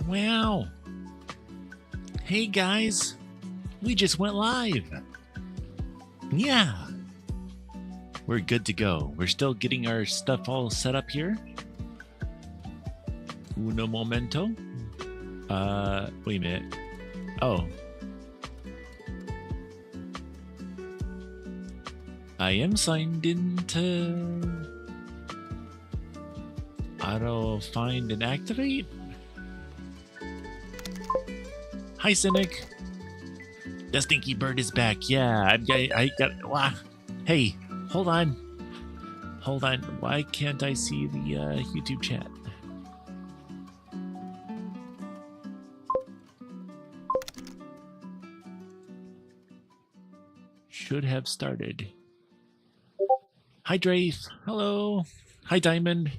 Wow. Hey guys, we just went live. Yeah. We're good to go. We're still getting our stuff all set up here. Uno momento. Wait a minute. Oh. I am signed into auto find and activate. Hi, Cynic. The stinky bird is back. Yeah, I got. Wow. Hey, hold on. Hold on. Why can't I see the YouTube chat? Should have started. Hi, Drafe. Hello. Hi, Diamond.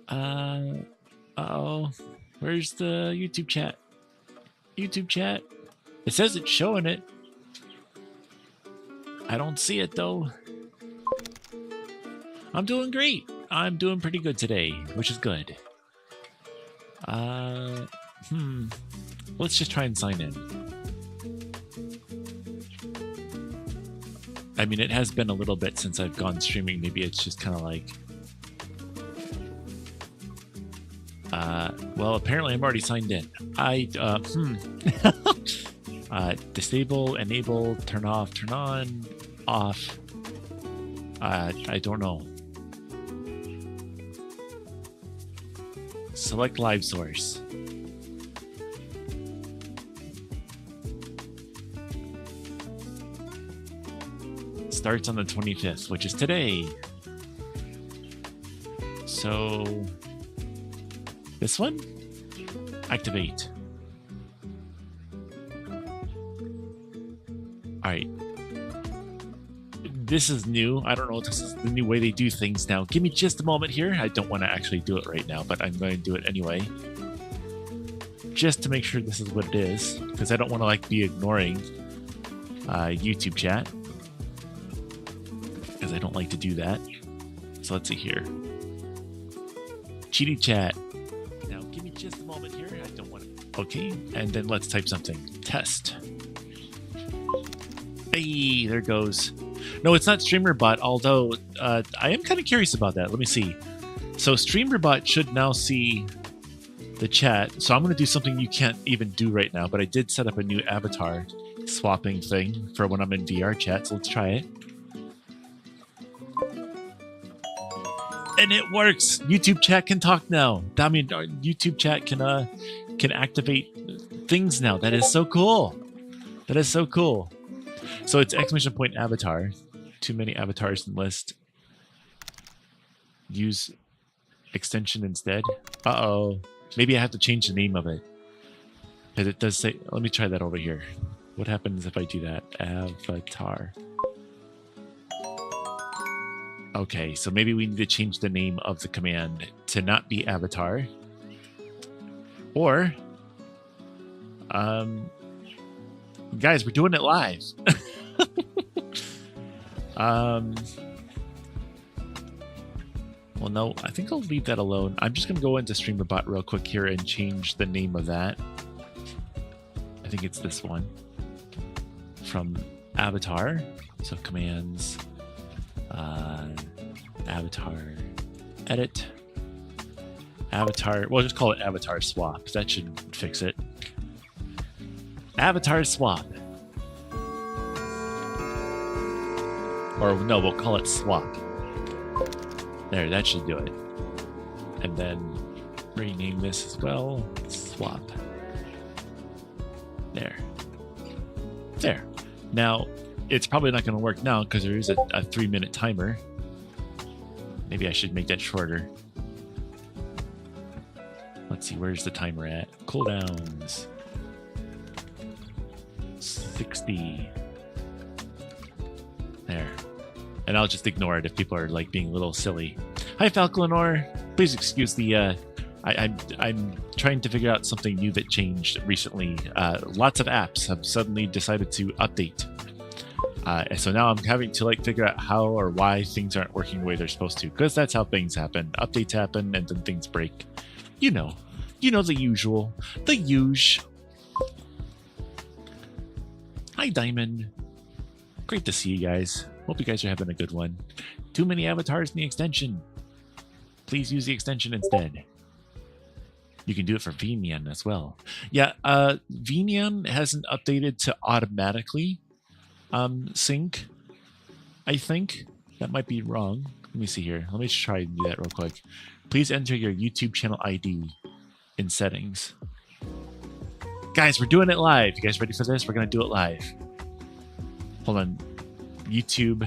Uh-oh. Where's the YouTube chat? YouTube chat. It says it's showing it. I don't see it, though. I'm doing great. I'm doing pretty good today, which is good. Let's just try and sign in. I mean, it has been a little bit since I've gone streaming. Maybe it's just kind of like... well, apparently I'm already signed in. Disable, enable, turn off, turn on, off. I don't know. Select live source. Starts on the 25th, which is today. So this one? Activate. Alright. This is new. I don't know if this is the new way they do things now. Give me just a moment here. I don't want to actually do it right now, but I'm going to do it anyway. Just to make sure this is what it is. Because I don't want to like be ignoring YouTube chat. Because I don't like to do that. So let's see here. CheetiChat. Now give me just a moment here. I don't want to. Okay, and then let's type something. Test. Hey, there goes. No, it's not StreamerBot, although I am kind of curious about that. Let me see. So StreamerBot should now see the chat. So I'm going to do something you can't even do right now, but I did set up a new avatar swapping thing for when I'm in VR chat, so let's try it. And it works. YouTube chat can talk now. I mean, YouTube chat can activate things now. That is so cool. That is so cool. So it's exclamation point avatar. Too many avatars in list. Use extension instead. Uh-oh. Maybe I have to change the name of it. Because it does say... Let me try that over here. What happens if I do that? Avatar. Okay, so maybe we need to change the name of the command to not be avatar. Or... guys, we're doing it live. Well, no, I think I'll leave that alone. I'm just going to go into StreamerBot real quick here and change the name of that. I think it's this one. From avatar. So commands, avatar, edit, avatar. We'll just call it avatar swap. That should fix it. Avatar swap. Or no, we'll call it swap. There, that should do it. And then rename this as well. Swap. There. There. Now, it's probably not going to work now because there is a 3-minute timer. Maybe I should make that shorter. Let's see, where's the timer at? Cooldowns. 60. There. And I'll just ignore it if people are like being a little silly. Hi, Falconor. Please excuse the. I'm trying to figure out something new that changed recently. Lots of apps have suddenly decided to update. And so now I'm having to like figure out how or why things aren't working the way they're supposed to, because that's how things happen. Updates happen and then things break. You know the usual, the huge. Hi, Diamond. Great to see you guys. Hope you guys are having a good one. Too many avatars in the extension. Please use the extension instead. You can do it for Vinian as well. Yeah, Vinian hasn't updated to automatically sync. I think that might be wrong. Let me see here. Let me try and do that real quick. Please enter your YouTube channel ID in settings. Guys, we're doing it live. You guys ready for this? We're going to do it live. Hold on. YouTube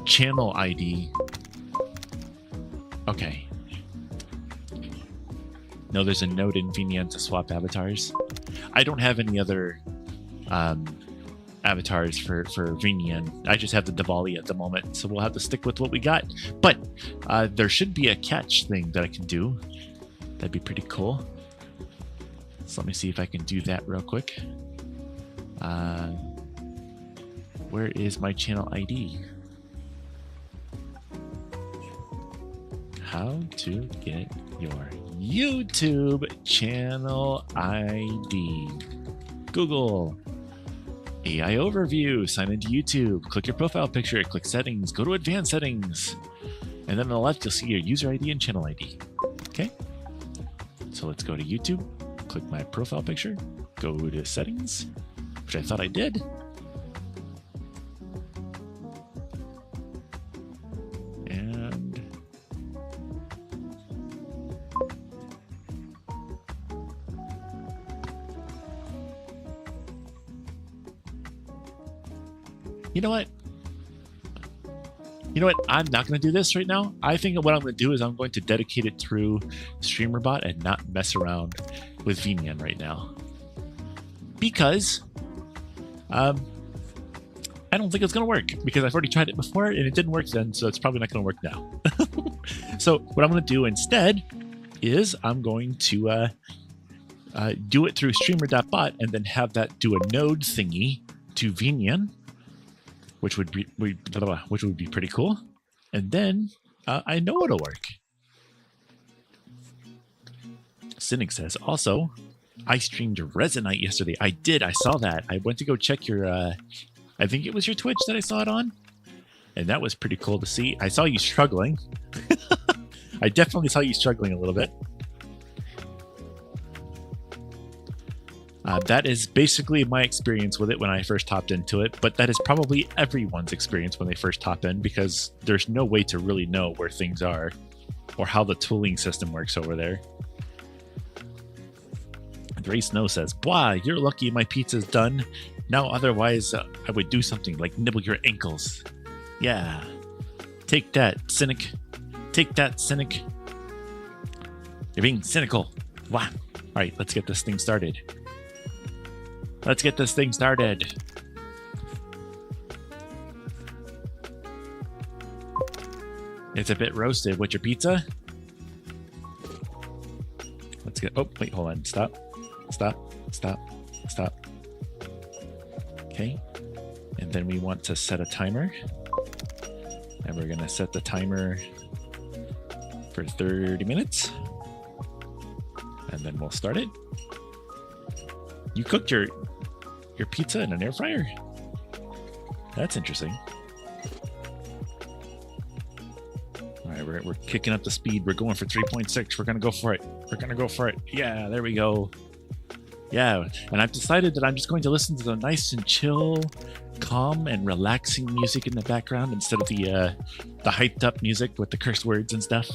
channel ID. Okay. No, there's a note in Vinian to swap avatars. I don't have any other avatars for Vinian. I just have the Diwali at the moment, so we'll have to stick with what we got. But there should be a catch thing that I can do. That'd be pretty cool. So let me see if I can do that real quick. Where is my channel ID? How to get your YouTube channel ID. Google. AI overview. Sign into YouTube. Click your profile picture. Click settings. Go to advanced settings. And then on the left, you'll see your user ID and channel ID. Okay. So let's go to YouTube. Click my profile picture. Go to settings, which I thought I did. And you know what? You know what? I'm not going to do this right now. I think what I'm going to do is I'm going to dedicate it through StreamerBot and not mess around with Vinian right now. Because I don't think it's going to work, because I've already tried it before and it didn't work then, so it's probably not going to work now. So what I'm going to do instead is I'm going to do it through streamer.bot and then have that do a node thingy to Vinian, which would be pretty cool. And then I know it'll work. Cynic says, also, I streamed Resonite yesterday. I did. I saw that. I went to go check your, I think it was your Twitch that I saw it on. And that was pretty cool to see. I saw you struggling. I definitely saw you struggling a little bit. That is basically my experience with it when I first hopped into it, but that is probably everyone's experience when they first hop in, because there's no way to really know where things are or how the tooling system works over there. Ray Snow says, "Blah, you're lucky my pizza's done. Now otherwise I would do something like nibble your ankles." Yeah. Take that, cynic. Take that, cynic. You're being cynical. Wow. All right, let's get this thing started. Let's get this thing started. It's a bit roasted. What's your pizza? Let's get... Oh, wait, hold on. Stop. Stop. Stop. Stop. Okay. And then we want to set a timer. And we're going to set the timer for 30 minutes. And then we'll start it. You cooked your pizza in an air fryer? That's interesting. All right, we're kicking up the speed. We're going for 3.6. We're going to go for it. We're going to go for it. Yeah, there we go. Yeah, and I've decided that I'm just going to listen to the nice and chill, calm and relaxing music in the background instead of the hyped up music with the curse words and stuff.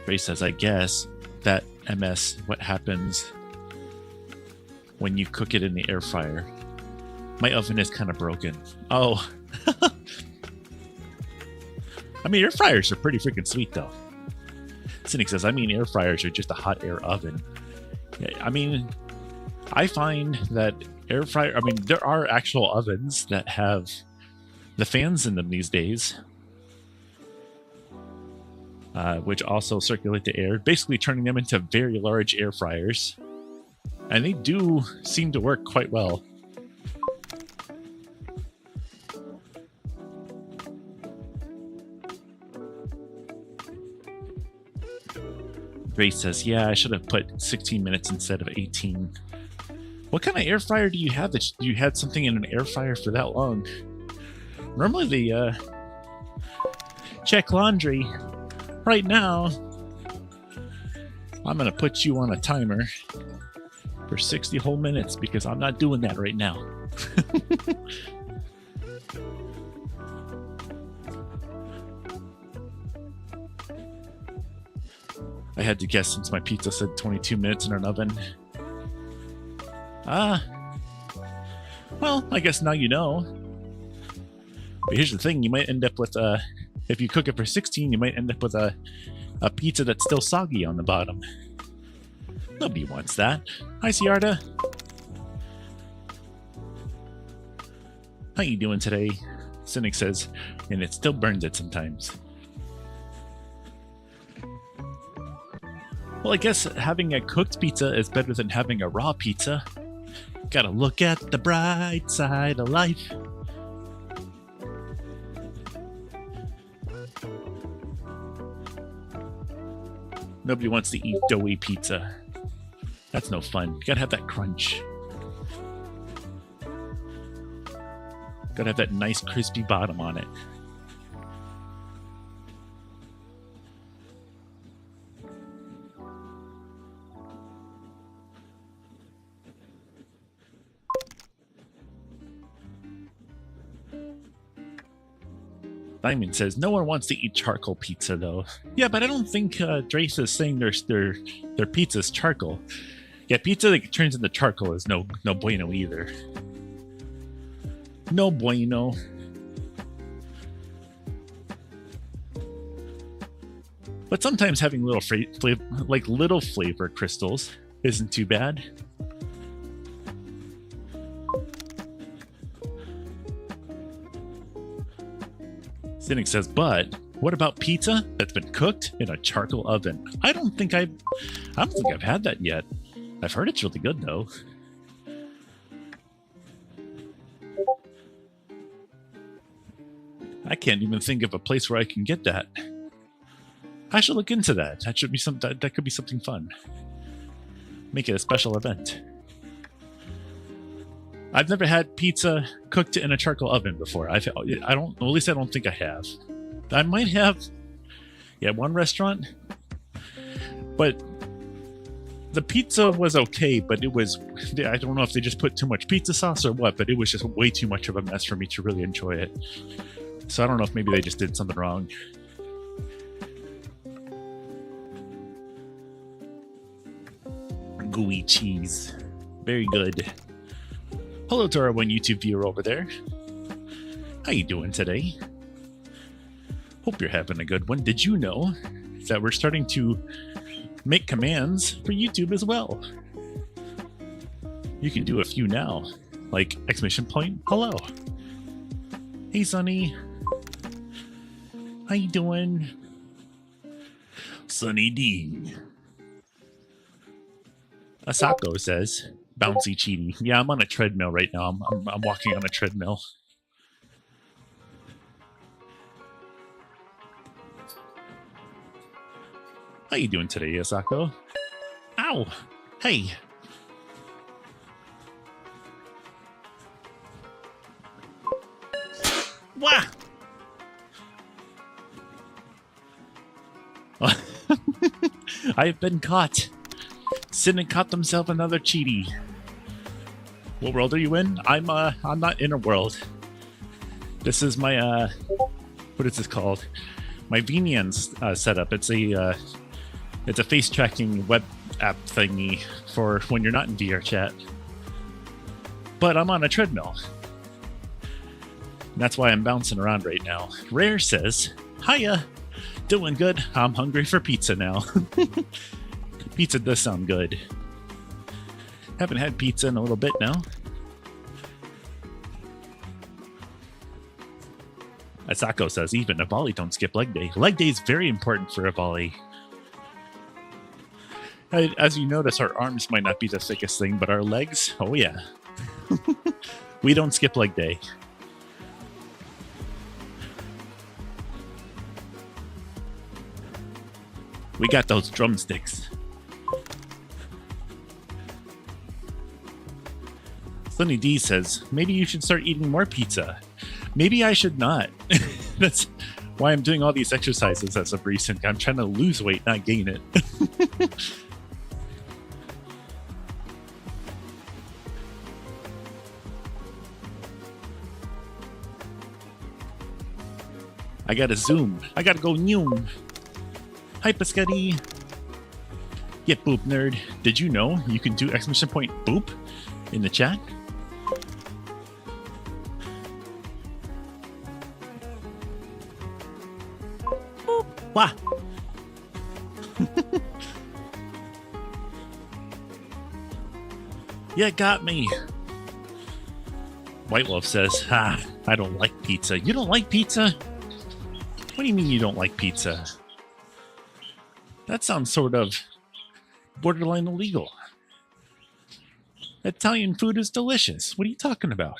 Ray says, I guess that MS, what happens when you cook it in the air fryer? My oven is kind of broken. Oh. I mean, air fryers are pretty freaking sweet, though. Cynic says, I mean, air fryers are just a hot air oven. I mean, I find that air fryer, I mean, there are actual ovens that have the fans in them these days. which also circulate the air, basically turning them into very large air fryers. And they do seem to work quite well. Grace says, yeah, I should have put 16 minutes instead of 18. What kind of air fryer do you have that you had something in an air fryer for that long? Normally they check laundry. Right now, I'm going to put you on a timer for 60 whole minutes because I'm not doing that right now. I had to guess since my pizza said 22 minutes in an oven. Well, I guess now you know. But here's the thing, you might end up with if you cook it for 16, you might end up with a pizza that's still soggy on the bottom. Nobody wants that. Hi, Ciarda. How you doing today? Cynic says, and it still burns it sometimes. Well, I guess having a cooked pizza is better than having a raw pizza. Gotta look at the bright side of life. Nobody wants to eat doughy pizza. That's no fun. You gotta have that crunch. Gotta have that nice crispy bottom on it. Diamond says, no one wants to eat charcoal pizza, though. Yeah, but I don't think Drace is saying their pizza's charcoal. Yeah, pizza that turns into charcoal is no bueno either. No bueno. But sometimes having little flavor crystals isn't too bad. Cynic says, but what about pizza that's been cooked in a charcoal oven? I don't think I've had that yet. I've heard it's really good though. I can't even think of a place where I can get that. I should look into that. That should be that could be something fun. Make it a special event. I've never had pizza cooked in a charcoal oven before. At least I don't think I have. I might have, one restaurant. But the pizza was okay, but it was, I don't know if they just put too much pizza sauce or what, but it was just way too much of a mess for me to really enjoy it. So I don't know if maybe they just did something wrong. Gooey cheese. Very good. Hello to our one YouTube viewer over there. How you doing today? Hope you're having a good one. Did you know that we're starting to make commands for YouTube as well? You can do a few now, like exclamation point, hello. Hey, Sunny. How you doing? Sunny D. Asako says, bouncy cheaty. Yeah, I'm on a treadmill right now. I'm walking on a treadmill. How you doing today, Asako? Ow! Hey! Wah! I've been caught. Cynic caught himself another cheaty. What world are you in? I'm not in a world. This is my what is this called? My Venian setup. It's a face tracking web app thingy for when you're not in VR chat. But I'm on a treadmill. And that's why I'm bouncing around right now. Rare says, hiya, doing good. I'm hungry for pizza now. Pizza does sound good. Haven't had pizza in a little bit now. Asako says, even a volley don't skip leg day. Leg day is very important for a volley. As you notice, our arms might not be the thickest thing, but our legs, oh yeah. We don't skip leg day. We got those drumsticks. Sunny D says, maybe you should start eating more pizza. Maybe I should not. That's why I'm doing all these exercises as of recent. I'm trying to lose weight, not gain it. I gotta zoom. I gotta go noom. Hi, Biscotti. Get boop, nerd. Did you know you can do exclamation point boop in the chat? Boop. Wah. Yeah, got me. White Wolf says, I don't like pizza. You don't like pizza? What do you mean you don't like pizza? That sounds sort of borderline illegal. Italian food is delicious. What are you talking about?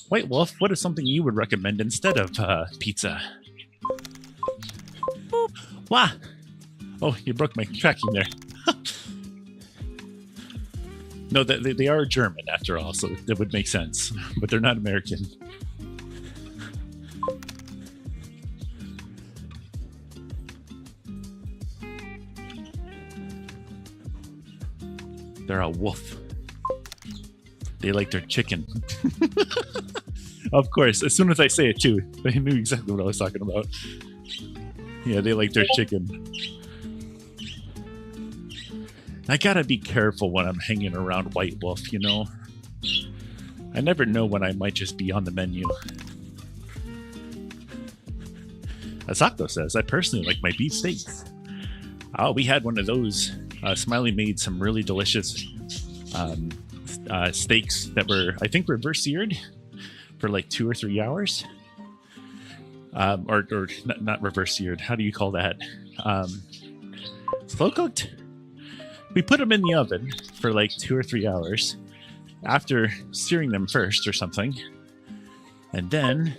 White Wolf, what is something you would recommend instead of pizza? Boop. Wah! Oh, you broke my tracking there. No, they are German after all, so that would make sense. But they're not American. They're a wolf. They like their chicken. Of course, as soon as I say it too, they knew exactly what I was talking about. Yeah, they like their chicken. I gotta be careful when I'm hanging around White Wolf, you know? I never know when I might just be on the menu. Asako says, I personally like my beef steaks. Oh, we had one of those. Smiley made some really delicious steaks that were, I think, reverse seared for like 2 or 3 hours. Or not reverse seared. How do you call that? Slow cooked? We put them in the oven for like 2 or 3 hours after searing them first or something. And then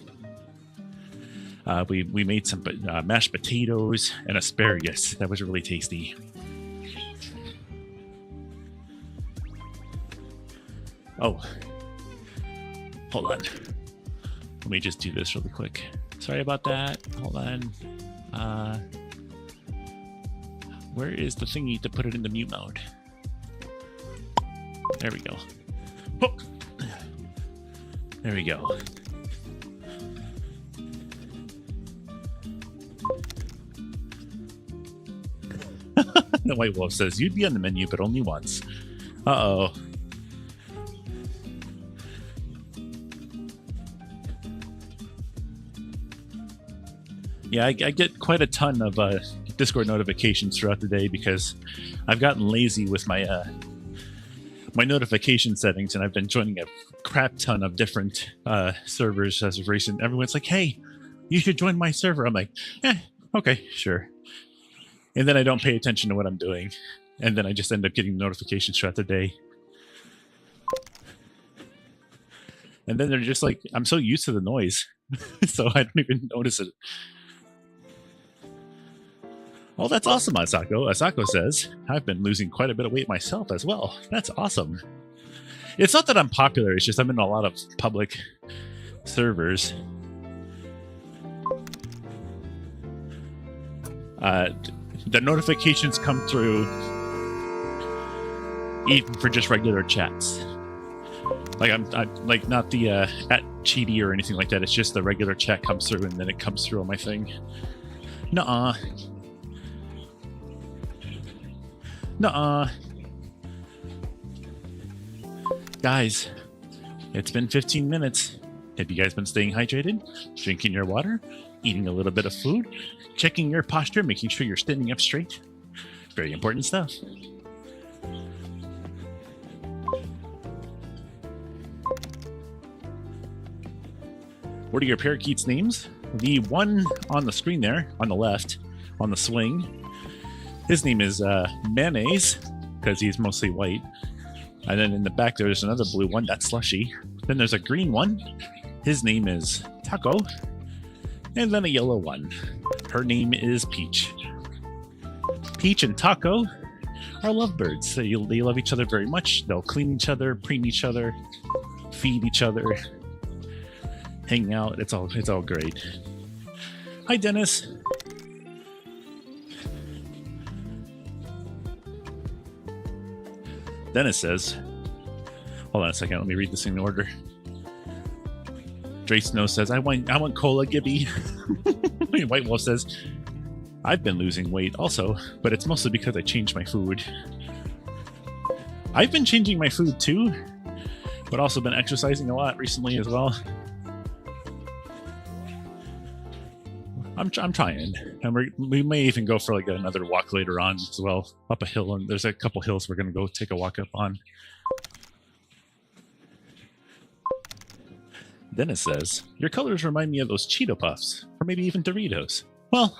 we made some mashed potatoes and asparagus. That was really tasty. Oh, hold on. Let me just do this really quick. Sorry about that. Hold on. Where is the thingy to put it in the mute mode? There we go. Oh. There we go. The White Wolf says, you'd be on the menu, but only once. Uh-oh. Yeah, I get quite a ton of Discord notifications throughout the day because I've gotten lazy with my my notification settings, and I've been joining a crap ton of different servers as of recent. Everyone's like, hey, you should join my server. I'm like, okay, sure. And then I don't pay attention to what I'm doing. And then I just end up getting notifications throughout the day. And then they're just like, I'm so used to the noise, so I don't even notice it. Oh, that's awesome, Asako. Asako says, I've been losing quite a bit of weight myself as well. That's awesome. It's not that I'm popular, it's just I'm in a lot of public servers. The notifications come through even for just regular chats. Like I'm like not the at Cheaty or anything like that. It's just the regular chat comes through and then it comes through on my thing. Nuh-uh. Nuh-uh. Guys, it's been 15 minutes. Have you guys been staying hydrated? Drinking your water? Eating a little bit of food? Checking your posture? Making sure you're standing up straight? Very important stuff. What are your parakeets' names? The one on the screen there, on the left, on the swing, his name is Mayonnaise, because he's mostly white. And then in the back there's another blue one, that's Slushy. Then there's a green one, his name is Taco. And then a yellow one, her name is Peach. Peach and Taco are lovebirds. They love each other very much. They'll clean each other, preen each other, feed each other, hang out. It's all great. Hi, Dennis. Dennis says, hold on a second, let me read this in order. Dre Snow says, I want cola, Gibby. White Wolf says, I've been losing weight also, but it's mostly because I changed my food. I've been changing my food too, but also been exercising a lot recently as well. I'm trying, and we may even go for like another walk later on as well, up a hill, and there's a couple hills we're gonna go take a walk up on. Dennis says, your colors remind me of those Cheeto Puffs, or maybe even Doritos. Well,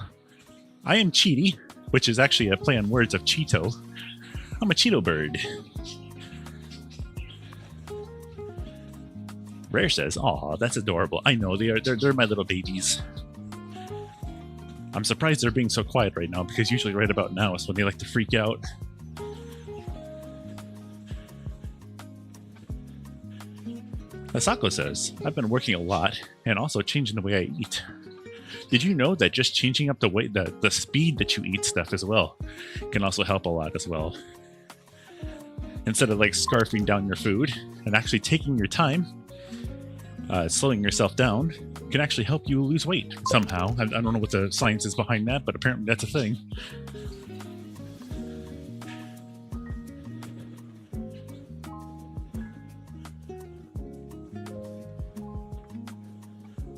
I am Cheety, which is actually a play on words of Cheeto. I'm a Cheeto bird. Rare says, aw, that's adorable. I know, they're my little babies. I'm surprised they're being so quiet right now, because usually right about now is when they like to freak out. Asako says, I've been working a lot, and also changing the way I eat. Did you know that just changing up the way, the speed that you eat stuff as well can also help a lot as well? Instead of like scarfing down your food, and actually taking your time, slowing yourself down, can actually help you lose weight somehow. I don't know what the science is behind that, but apparently that's a thing.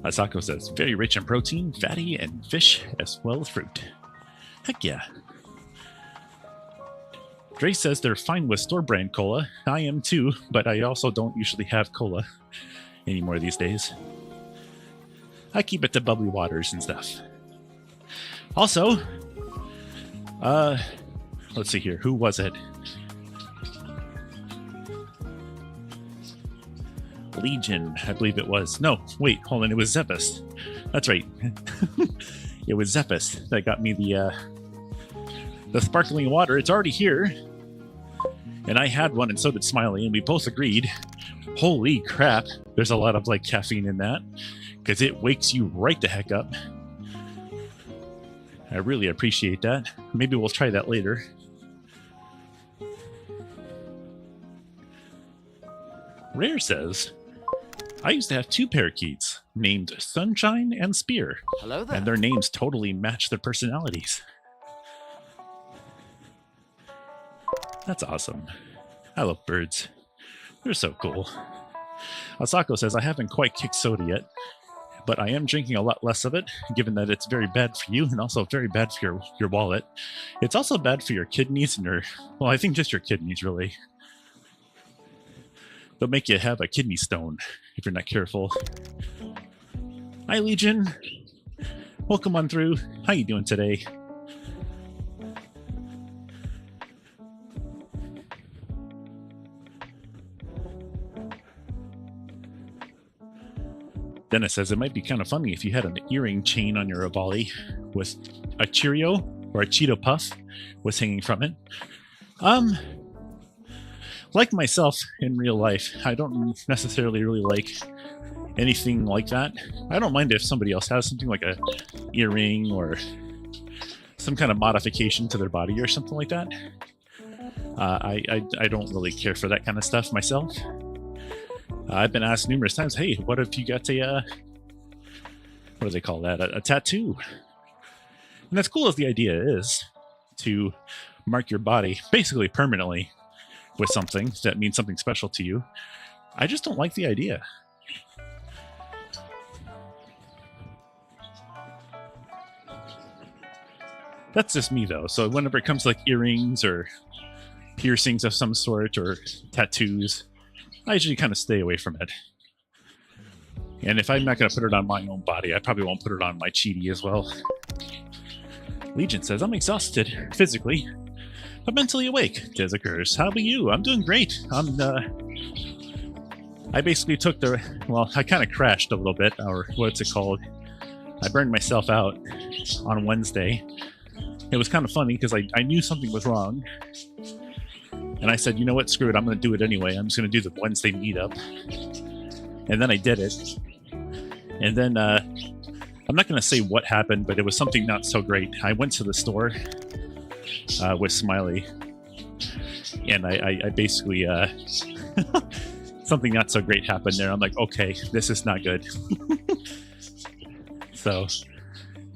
Asako says, very rich in protein, fatty, and fish, as well as fruit. Heck yeah. Dre says they're fine with store-brand cola. I am too, but I also don't usually have cola anymore these days. I keep it to bubbly waters and stuff. Also, let's see here. Who was it? Legion, I believe it was. No, wait, hold on. It was Zephus. That's right. It was Zephus that got me the sparkling water. It's already here. And I had one, and so did Smiley, and we both agreed. Holy crap, there's a lot of like caffeine in that, because it wakes you right the heck up. I really appreciate that. Maybe we'll try that later. Rare says, I used to have two parakeets named Sunshine and Spear. Hello there. And their names totally match their personalities. That's awesome. I love birds. They're so cool. Asako says, I haven't quite kicked soda yet, but I am drinking a lot less of it, given that it's very bad for you and also very bad for your wallet. It's also bad for your kidneys and well, I think just your kidneys, really. They'll make you have a kidney stone if you're not careful. Hi, Legion. Welcome on through. How you doing today? Dennis says it might be kind of funny if you had an earring chain on your volley with a Cheerio or a Cheeto Puff was hanging from it. Like myself in real life, I don't necessarily really like anything like that. I don't mind if somebody else has something like a earring or some kind of modification to their body or something like that. I don't really care for that kind of stuff myself. I've been asked numerous times, hey, what if you got a, what do they call that? A tattoo. And as cool as the idea is to mark your body basically permanently with something that means something special to you, I just don't like the idea. That's just me, though. So whenever it comes to like earrings or piercings of some sort or tattoos, I usually kind of stay away from it. And if I'm not going to put it on my own body, I probably won't put it on my Cheetie as well. Legion says, I'm exhausted physically, but mentally awake. Des occurs. How about you? I'm doing great. I basically took I kind of crashed a little bit, or what's it called? I burned myself out on Wednesday. It was kind of funny because I knew something was wrong. And I said, you know what, screw it, I'm going to do it anyway. I'm just going to do the Wednesday meetup. And then I did it. And then, I'm not going to say what happened, but it was something not so great. I went to the store with Smiley. And I basically, something not so great happened there. I'm like, okay, this is not good. So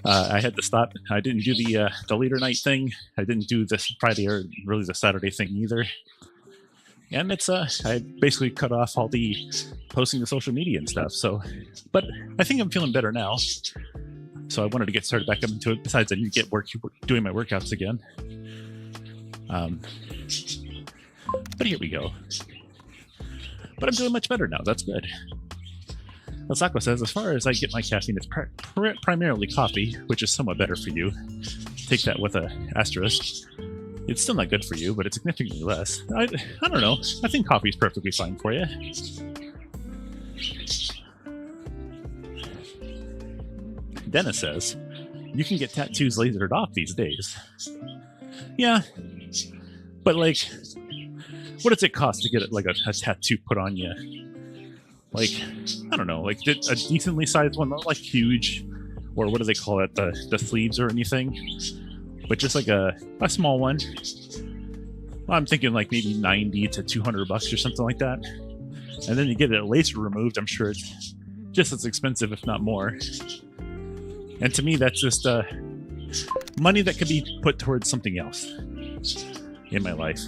I had to stop. I didn't do the leader night thing. I didn't do this Friday or really the Saturday thing either. And it's I basically cut off all the posting to social media and stuff. So, but I think I'm feeling better now. So I wanted to get started back up into it. Besides, I need to get doing my workouts again. But here we go. But I'm doing much better now. That's good. Lasako says, as far as I get my caffeine, it's primarily coffee, which is somewhat better for you. Take that with an asterisk. It's still not good for you, but it's significantly less. I don't know. I think coffee is perfectly fine for you. Dennis says, you can get tattoos lasered off these days. Yeah, but like, what does it cost to get it, like a tattoo put on you? Like, I don't know, like a decently sized one, not like huge, or what do they call it, the sleeves or anything, but just like a small one. Well, I'm thinking like maybe 90 to 200 bucks or something like that. And then you get it laser removed, I'm sure it's just as expensive, if not more. And to me, that's just money that could be put towards something else in my life.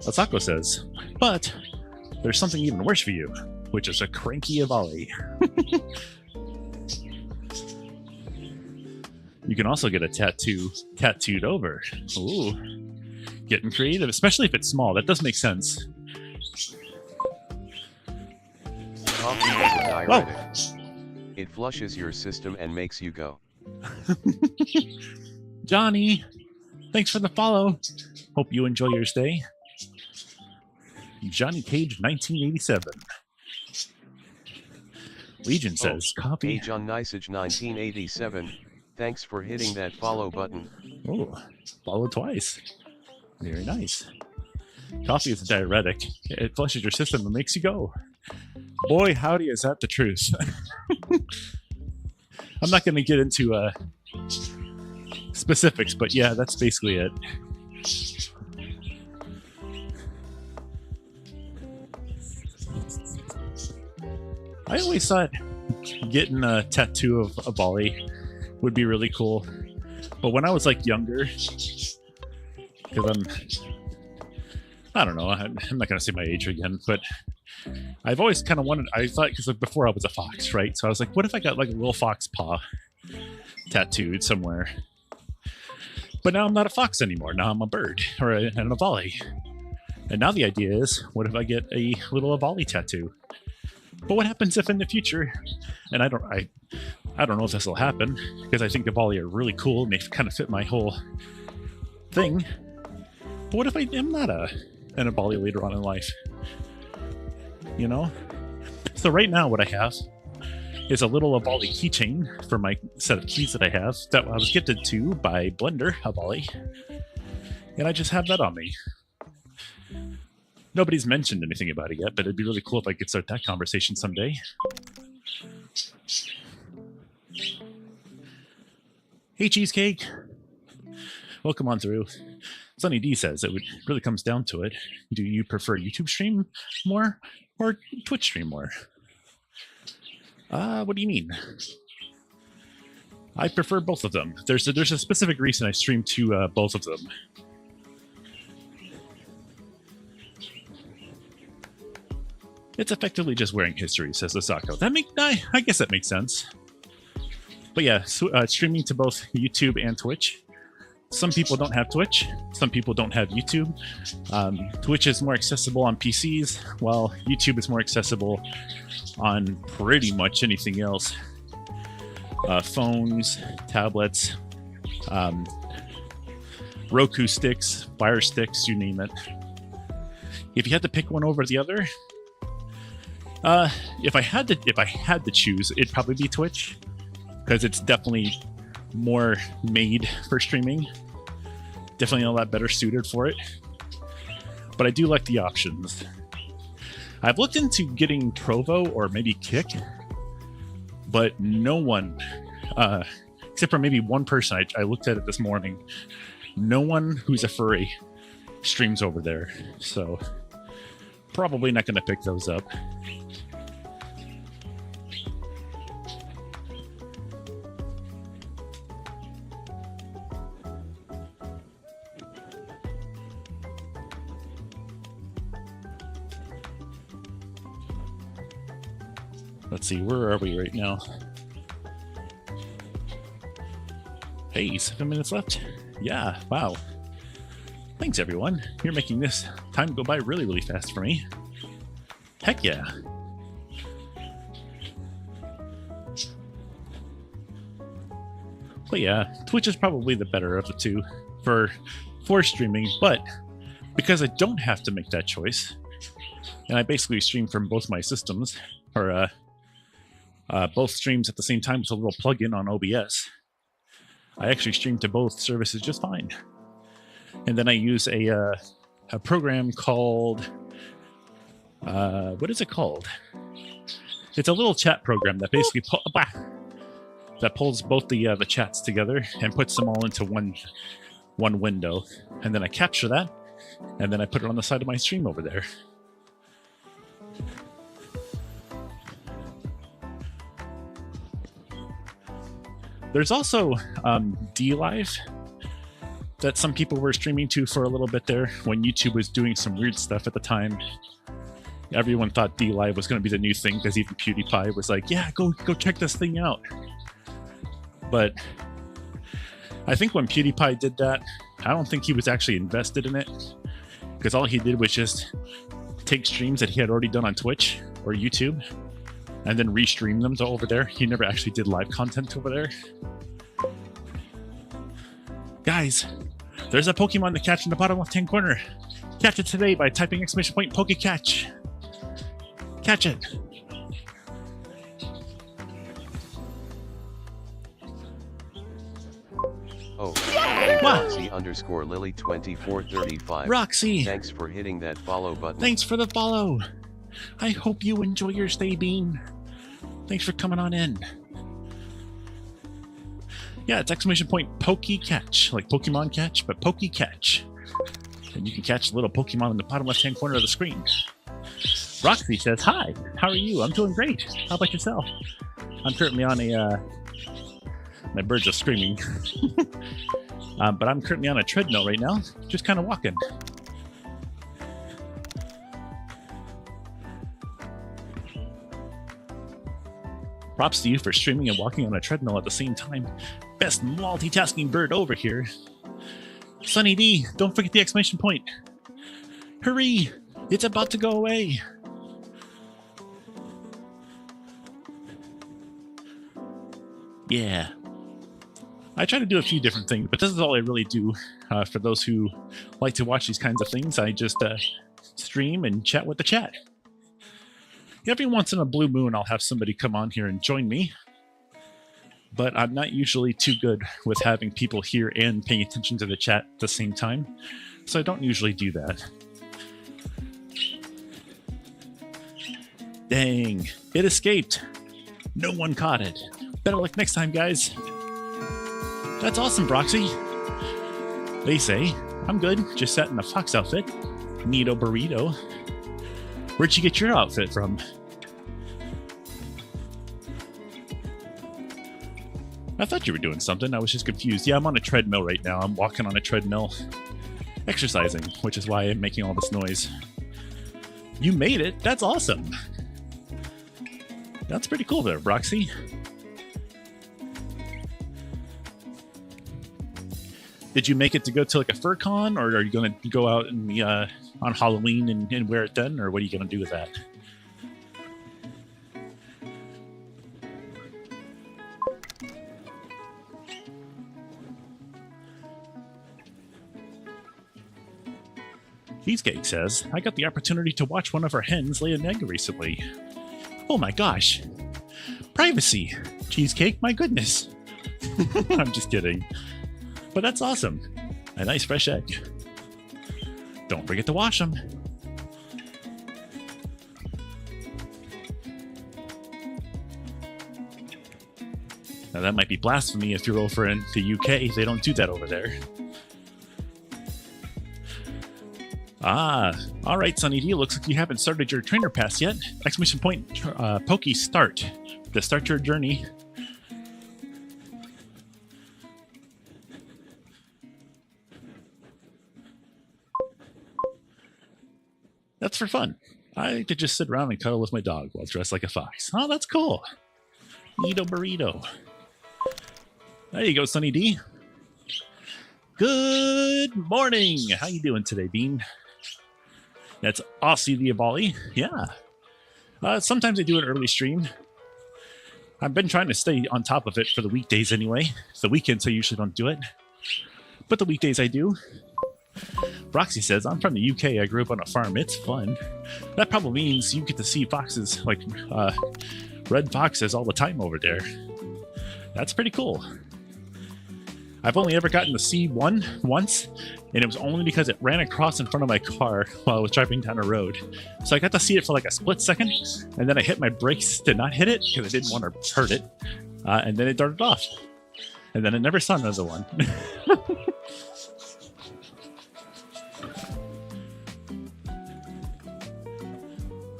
Asako says, but there's something even worse for you, which is a cranky Avali. You can also get a tattooed over. Ooh, getting creative, especially if it's small. That does make sense. Coffee is a diuretic. It flushes your system and makes you go. Johnny, thanks for the follow. Hope you enjoy your stay. Johnny Cage 1987. Legion says, copy. Hey John Nisage 1987, thanks for hitting that follow button. Oh, follow twice. Very nice. Coffee is a diuretic. It flushes your system and makes you go. Boy, howdy, is that the truth. I'm not going to get into specifics, but yeah, that's basically it. I always thought getting a tattoo of a volley would be really cool. But when I was like younger, because I don't know, I'm not going to say my age again, but I've always kind of wanted, I thought, because before I was a fox, right? So I was like, what if I got like a little fox paw tattooed somewhere? But now I'm not a fox anymore. Now I'm a bird or an Avali. And now the idea is, what if I get a little Avali tattoo? But what happens if in the future, and I don't know if this will happen, because I think the Avali are really cool and they kind of fit my whole thing. But what if I am not an Avali later on in life? You know? So right now what I have is a little Avali keychain for my set of keys that I have that I was gifted to by Blender Avali. And I just have that on me. Nobody's mentioned anything about it yet, but it'd be really cool if I could start that conversation someday. Hey, Cheesecake. Welcome on through. Sunny D says it really comes down to it. Do you prefer YouTube stream more or Twitch stream more? What do you mean? I prefer both of them. There's a specific reason I stream to both of them. It's effectively just wearing history, says Asako. I guess that makes sense. But yeah, streaming to both YouTube and Twitch some people don't have Twitch. Some people don't have YouTube. Twitch is more accessible on PCs, while YouTube is more accessible on pretty much anything else. Phones, tablets, Roku sticks, Fire sticks, you name it. If you had to pick one over the other, if I had to choose, it'd probably be Twitch, because it's definitely more made for streaming. Definitely a lot better suited for it. But I do like the options. I've looked into getting Trovo or maybe Kick, but no one, except for maybe one person, I looked at it this morning, no one who's a furry streams over there. So probably not going to pick those up. Let's see, where are we right now? Hey, 7 minutes left? Yeah, wow. Thanks, everyone. You're making this time go by really, really fast for me. Heck yeah. But yeah, Twitch is probably the better of the two for streaming, but because I don't have to make that choice, and I basically stream from both my systems, or both streams at the same time with a little plug-in on OBS, I actually stream to both services just fine. And then I use a program called, what is it called? It's a little chat program that basically pulls both the chats together and puts them all into one window. And then I capture that, and then I put it on the side of my stream over there. There's also DLive that some people were streaming to for a little bit there when YouTube was doing some weird stuff at the time. Everyone thought DLive was going to be the new thing because even PewDiePie was like, yeah, go check this thing out. But I think when PewDiePie did that, I don't think he was actually invested in it, because all he did was just take streams that he had already done on Twitch or YouTube and then restream them to over there. He never actually did live content over there. Guys, there's a Pokemon to catch in the bottom left-hand corner. Catch it today by typing !PokeCatch. Catch it. Oh, Roxy _ Lily 2435. Roxy, thanks for hitting that follow button. Thanks for the follow. I hope you enjoy your stay, Bean. Thanks for coming on in. Yeah, it's !PokeCatch, like Pokemon catch, but PokeCatch. And you can catch the little Pokemon in the bottom left-hand corner of the screen. Roxy says, hi, how are you? I'm doing great. How about yourself? I'm currently on a, my birds are screaming. But I'm currently on a treadmill right now, just kind of walking. Props to you for streaming and walking on a treadmill at the same time. Best multitasking bird over here. Sunny D, don't forget the exclamation point. Hurry, it's about to go away. Yeah. I try to do a few different things, but this is all I really do. For those who like to watch these kinds of things, I just stream and chat with the chat. Every once in a blue moon, I'll have somebody come on here and join me. But I'm not usually too good with having people here and paying attention to the chat at the same time. So I don't usually do that. Dang, it escaped. No one caught it. Better luck next time, guys. That's awesome, Broxy. They say, I'm good. Just sat in a fox outfit. Neato burrito. Where'd you get your outfit from? I thought you were doing something. I was just confused. Yeah, I'm on a treadmill right now. I'm walking on a treadmill, exercising, which is why I'm making all this noise. You made it. That's awesome. That's pretty cool there, Broxy. Did you make it to go to like a fur con, or are you going to go out and on Halloween and wear it then, or what are you going to do with that? Cheesecake says, I got the opportunity to watch one of our hens lay an egg recently. Oh my gosh. Privacy. Cheesecake, my goodness. I'm just kidding. But that's awesome. A nice fresh egg. Don't forget to wash them. Now that might be blasphemy if you're over in the UK. They don't do that over there. Ah, all right, Sunny D. Looks like you haven't started your trainer pass yet. Exclamation point, Pokey start. To start your journey. That's for fun. I could just sit around and cuddle with my dog while dressed like a fox. Oh, that's cool. Neato burrito. There you go, Sunny D. Good morning. How you doing today, Bean? That's Aussie the Avali. Yeah. Sometimes I do an early stream. I've been trying to stay on top of it for the weekdays anyway. The weekends I usually don't do it. But the weekdays I do. Roxy says, I'm from the UK. I grew up on a farm. It's fun. That probably means you get to see foxes, like red foxes all the time over there. That's pretty cool. I've only ever gotten to see one once, and it was only because it ran across in front of my car while I was driving down a road. So I got to see it for like a split second, and then I hit my brakes to not hit it because I didn't want to hurt it, and then it darted off. And then I never saw another one.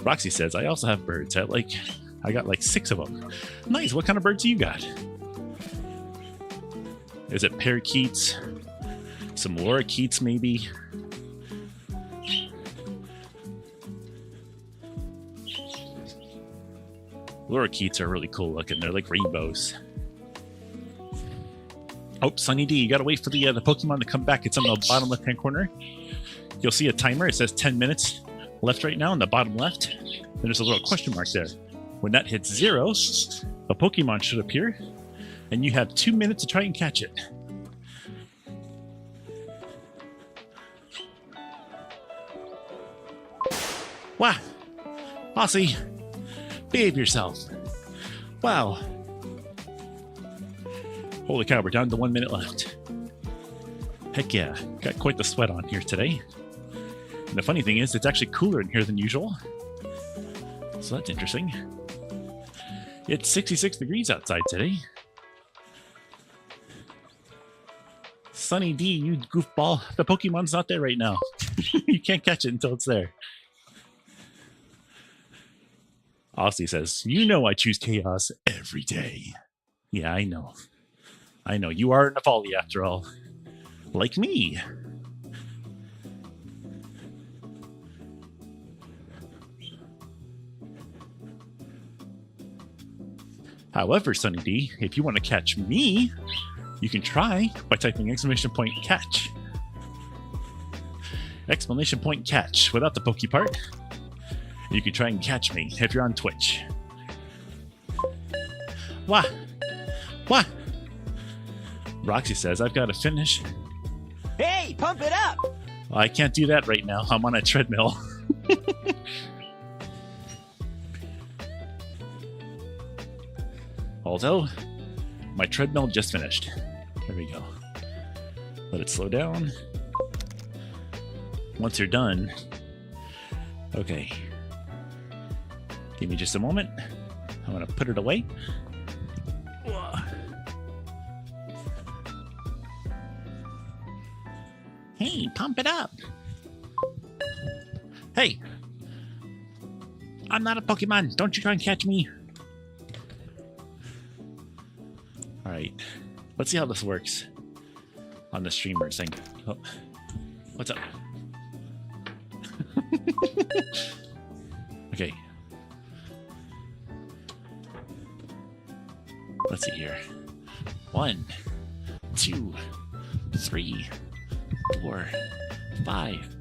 Roxy says, I also have birds. I got like 6 of them. Nice. What kind of birds do you got? Is it parakeets? Some lorikeets, maybe? Lorikeets are really cool looking. They're like rainbows. Oh, Sunny D, you gotta wait for the Pokemon to come back. It's on the bottom left-hand corner. You'll see a timer. It says 10 minutes left right now on the bottom left. And there's a little question mark there. When that hits 0, a Pokemon should appear. And you have 2 minutes to try and catch it. Wow. Aussie, behave yourself. Wow. Holy cow, we're down to 1 minute left. Heck yeah, got quite the sweat on here today. And the funny thing is, it's actually cooler in here than usual. So that's interesting. It's 66 degrees outside today. Sunny D, you goofball. The Pokemon's not there right now. You can't catch it until it's there. Aussie says, you know I choose chaos every day. Yeah, I know. I know. You are an Avali after all. Like me. However, Sunny D, if you want to catch me, you can try by typing exclamation point catch. Exclamation point catch without the pokey part. You can try and catch me if you're on Twitch. Wah! Wah! Roxy says, I've got to finish. Hey, pump it up! Well, I can't do that right now. I'm on a treadmill. Although, my treadmill just finished. There we go. Let it slow down. Once you're done, okay. Give me just a moment. I'm gonna put it away. Hey, pump it up. Hey, I'm not a Pokemon. Don't you try and catch me. All right, let's see how this works on the streamer thing. Oh, what's up? Okay. Let's see here. 1, 2, 3, 4, 5,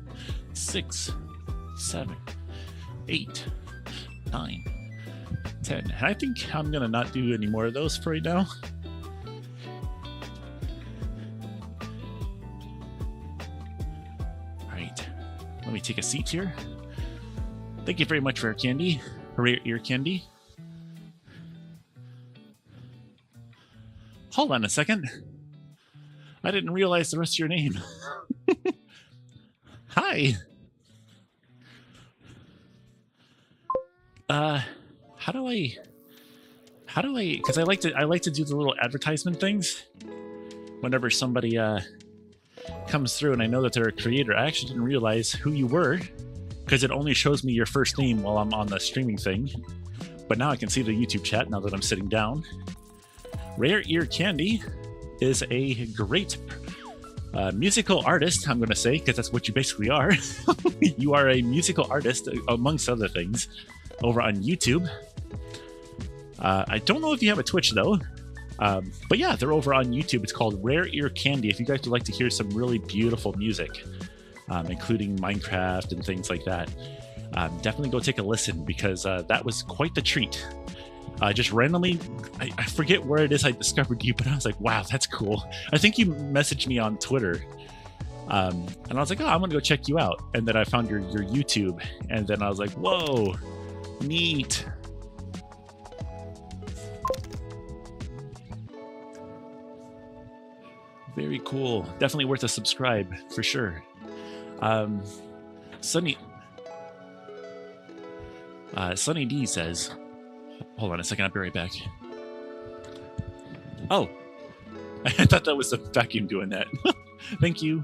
6, 7, 8, 9, 10. And I think I'm gonna not do any more of those for right now. All right, let me take a seat here. Thank you very much for your candy, rare ear candy. Hold on a second. I didn't realize the rest of your name. Hi. How do I, because I like to do the little advertisement things whenever somebody comes through and I know that they're a creator. I actually didn't realize who you were because it only shows me your first name while I'm on the streaming thing. But now I can see the YouTube chat now that I'm sitting down. Rare Ear Candy is a great musical artist, I'm going to say, because that's what you basically are. You are a musical artist, amongst other things, over on YouTube. I don't know if you have a Twitch, though. But yeah, they're over on YouTube. It's called Rare Ear Candy. If you guys would like to hear some really beautiful music, including Minecraft and things like that, definitely go take a listen, because that was quite the treat. Just randomly, I forget where it is I discovered you, but I was like, wow, that's cool. I think you messaged me on Twitter. And I was like, oh, I'm going to go check you out. And then I found your YouTube. And then I was like, whoa, neat. Very cool. Definitely worth a subscribe, for sure. Sunny D says... Hold on a second, I'll be right back. Oh, I thought that was the vacuum doing that. Thank you.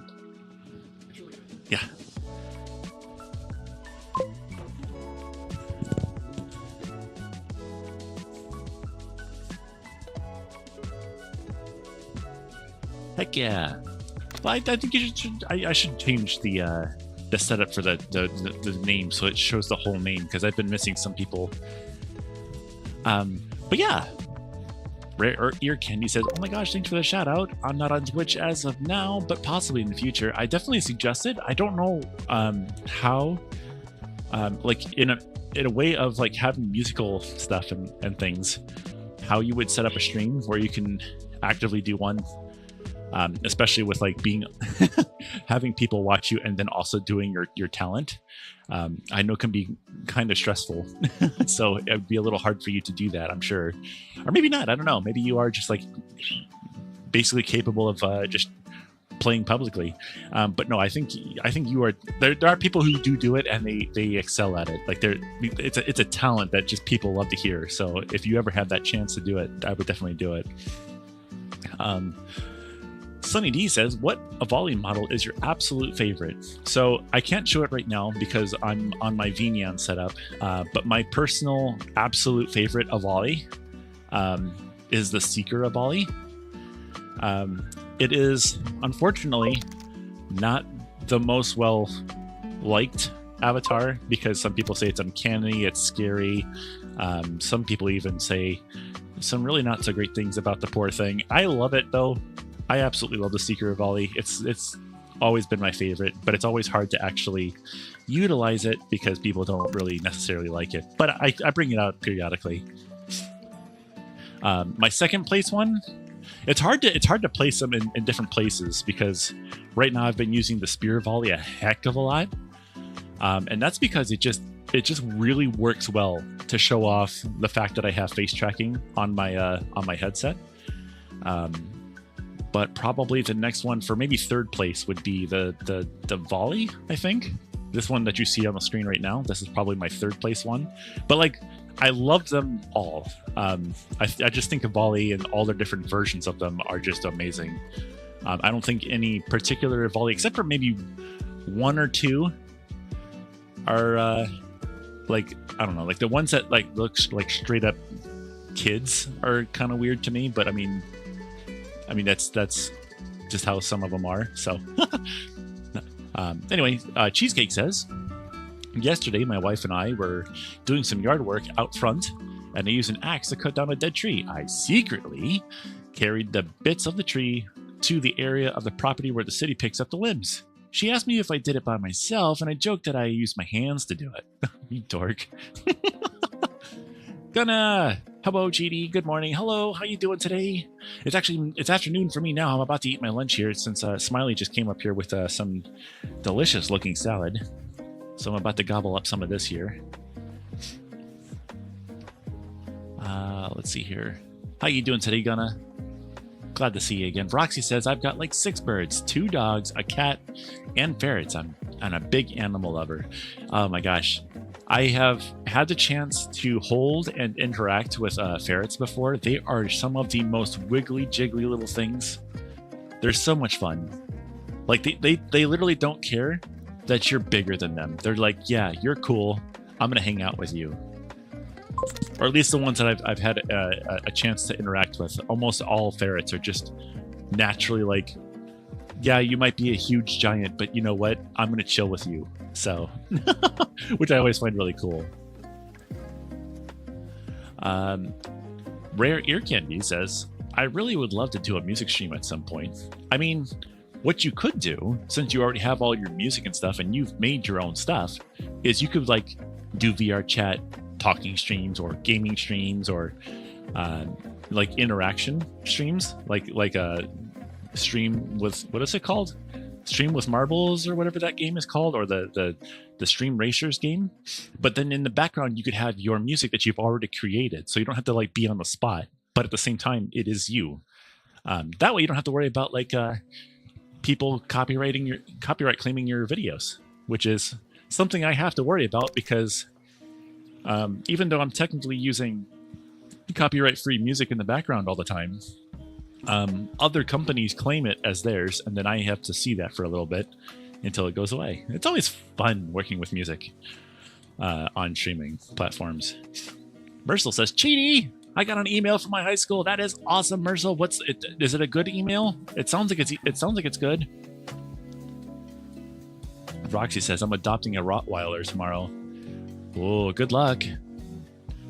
Yeah. Heck yeah. Well, I think you should. I should change the setup for the name so it shows the whole name, because I've been missing some people. But yeah, Rare Ear Candy says, oh my gosh, thanks for the shout out. I'm not on Twitch as of now, but possibly in the future. I definitely suggest it. I don't know how, like in a way of like having musical stuff and things, how you would set up a stream where you can actively do one, especially with like being having people watch you and then also doing your talent. I know can be kind of stressful. So it would be a little hard for you to do that, I'm sure. Or maybe not, I don't know. Maybe you are just like basically capable of just playing publicly. But no, I think you are, there are people who do it and they excel at it. Like it's a talent that just people love to hear. So if you ever have that chance to do it, I would definitely do it. Sunny D says, what Avali model is your absolute favorite? So I can't show it right now because I'm on my Vignan setup, but my personal absolute favorite Avali is the Seeker Avali. It is, unfortunately, not the most well-liked avatar because some people say it's uncanny, it's scary. Some people even say some really not so great things about the poor thing. I love it, though. I absolutely love the Seeker Avali. It's always been my favorite, but it's always hard to actually utilize it because people don't really necessarily like it. But I bring it out periodically. My second place one, it's hard to place them in different places because right now I've been using the Spear Volley a heck of a lot, and that's because it just really works well to show off the fact that I have face tracking on my headset. But probably the next one for maybe third place would be the Volley, I think. This one that you see on the screen right now, this is probably my third place one. But like, I love them all. I just think of Volley and all their different versions of them are just amazing. I don't think any particular Volley, except for maybe one or two, are like, I don't know, like the ones that like looks like straight up kids are kind of weird to me. But I mean that's just how some of them are. So anyway, Cheesecake says, yesterday my wife and I were doing some yard work out front and I used an axe to cut down a dead tree. I secretly carried the bits of the tree to the area of the property where the city picks up the limbs. She asked me if I did it by myself, and I joked that I used my hands to do it. You dork. Gonna. Hello, GD. Good morning. Hello. How you doing today? It's afternoon for me now. I'm about to eat my lunch here since Smiley just came up here with some delicious looking salad. So I'm about to gobble up some of this here. Let's see here. How you doing today, Gunna? Glad to see you again. Roxy says, I've got like 6 birds, 2 dogs, a cat, and ferrets. I'm a big animal lover. Oh my gosh. I have had the chance to hold and interact with ferrets before. They are some of the most wiggly, jiggly little things. They're so much fun. Like, they literally don't care that you're bigger than them. They're like, yeah, you're cool. I'm going to hang out with you. Or at least the ones that I've had a chance to interact with. Almost all ferrets are just naturally like, yeah, you might be a huge giant, but you know what? I'm going to chill with you. So, which I always find really cool. Rare Ear Candy says, I really would love to do a music stream at some point. I mean, what you could do, since you already have all your music and stuff and you've made your own stuff, is you could like do VR chat, talking streams, or gaming streams, or like interaction streams, like a stream with, what is it called? Stream with Marbles or whatever that game is called, or the Stream Racers game. But then in the background, you could have your music that you've already created, so you don't have to like be on the spot. But at the same time, it is you. That way, you don't have to worry about like people copyright claiming your videos, which is something I have to worry about because even though I'm technically using copyright-free music in the background all the time, other companies claim it as theirs, and then I have to see that for a little bit until it goes away. It's always fun working with music on streaming platforms. Mercel says, Cheaty, I got an email from my high school. That is awesome, Mercel. Is it a good email? It sounds like it's good. Roxy says, I'm adopting a Rottweiler tomorrow. Oh, good luck.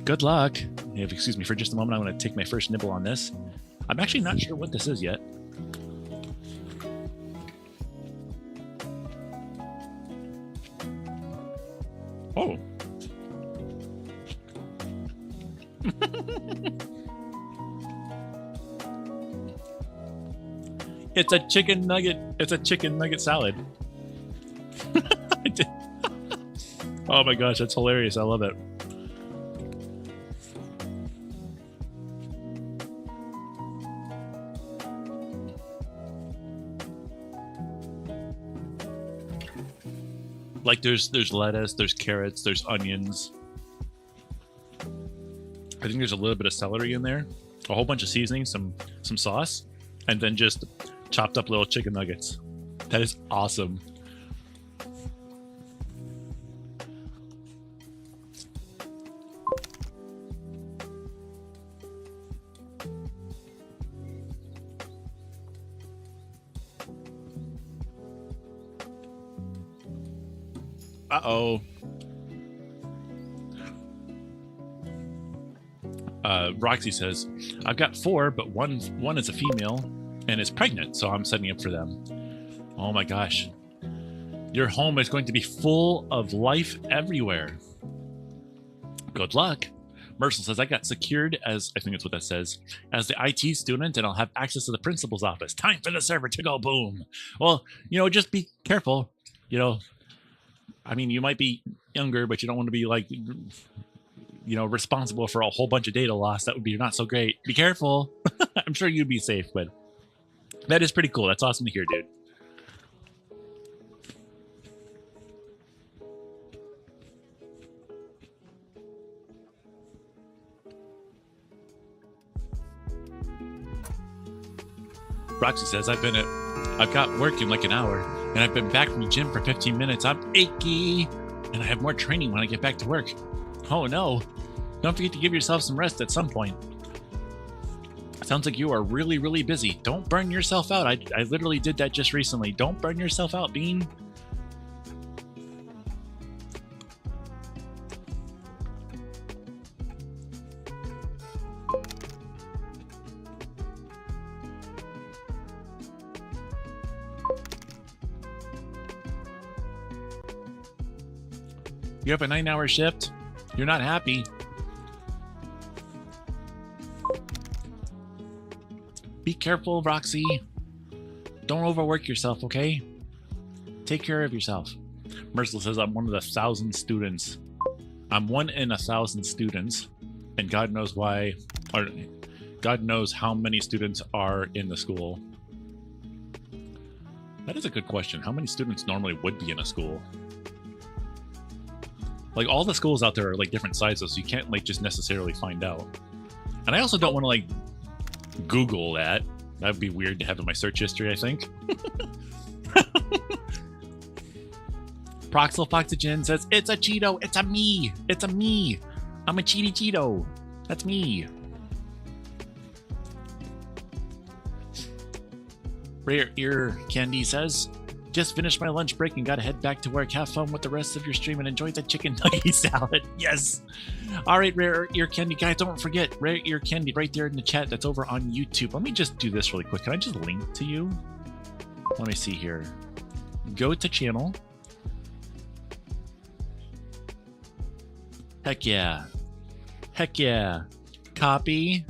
Good luck. Excuse me for just a moment. I'm going to take my first nibble on this. I'm actually not sure what this is yet. Oh. It's a chicken nugget. It's a chicken nugget salad. Oh my gosh, that's hilarious. I love it. Like there's lettuce, there's carrots, there's onions. I think there's a little bit of celery in there, a whole bunch of seasoning, some sauce, and then just chopped up little chicken nuggets. That is awesome. Uh-oh. Roxy says, I've got 4, but one is a female and is pregnant, so I'm setting up for them. Oh my gosh. Your home is going to be full of life everywhere. Good luck. Mercel says, I got secured as, I think that's what that says, as the IT student, and I'll have access to the principal's office. Time for the server to go boom. Well, just be careful. I mean, you might be younger, but you don't want to be like, responsible for a whole bunch of data loss. That would be not so great. Be careful. I'm sure you'd be safe, but that is pretty cool. That's awesome to hear, dude. Roxy says, I've got work in like an hour, and I've been back from the gym for 15 minutes. I'm achy, and I have more training when I get back to work. Oh no. Don't forget to give yourself some rest at some point. Sounds like you are really, really busy. Don't burn yourself out. I literally did that just recently. Don't burn yourself out, Bean. You have a 9-hour shift? You're not happy. Be careful, Roxy. Don't overwork yourself, okay? Take care of yourself. Mercil says, I'm one of the 1,000 students. I'm 1 in 1,000 students, and God knows why, or God knows how many students are in the school. That is a good question. How many students normally would be in a school? Like, all the schools out there are like different sizes, so you can't like just necessarily find out. And I also don't want to like Google that. That'd be weird to have in my search history, I think. Proxel Foxygen says, it's a Cheeto. It's a me. It's a me. I'm a Cheeto. That's me. Rare Ear Candy says, just finished my lunch break and gotta head back to work. Have fun with the rest of your stream and enjoy the chicken nugget salad. Yes. All right, Rare Ear Candy. Guys, don't forget, Rare Ear Candy right there in the chat that's over on YouTube. Let me just do this really quick. Can I just link to you? Let me see here. Go to channel. Heck yeah. Heck yeah. Copy.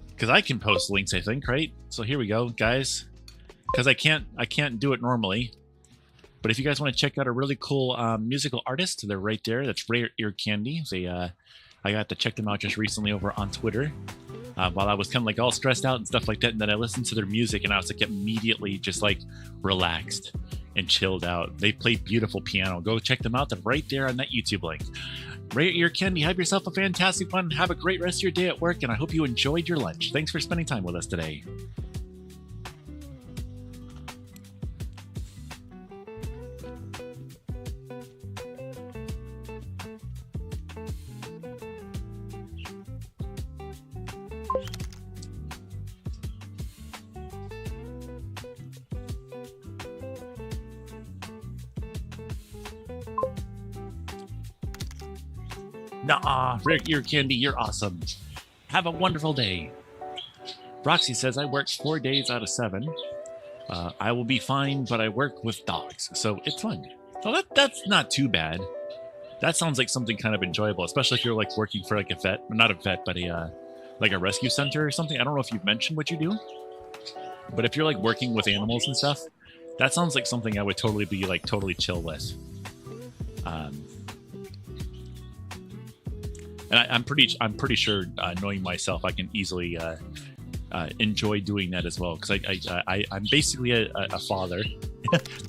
Because I can post links, I think, right? So here we go, guys. Because I can't do it normally. But if you guys want to check out a really cool musical artist, they're right there. That's Rare Ear Candy. They, I got to check them out just recently over on Twitter. While I was kind of like all stressed out and stuff like that. And then I listened to their music and I was like immediately just like relaxed and chilled out. They play beautiful piano. Go check them out. They're right there on that YouTube link. Rare Ear Candy, have yourself a fantastic one. Have a great rest of your day at work, and I hope you enjoyed your lunch. Thanks for spending time with us today. Nah, Rare Ear Candy, you're awesome. Have a wonderful day. Roxy says, I work 4 days out of 7. I will be fine, but I work with dogs, so it's fun. Oh, that's not too bad. That sounds like something kind of enjoyable, especially if you're like working for like a vet, not a vet, but a like a rescue center or something. I don't know if you've mentioned what you do, but if you're like working with animals and stuff, that sounds like something I would totally be like totally chill with. And I'm pretty sure, knowing myself, I can easily enjoy doing that as well. Because I'm basically a father,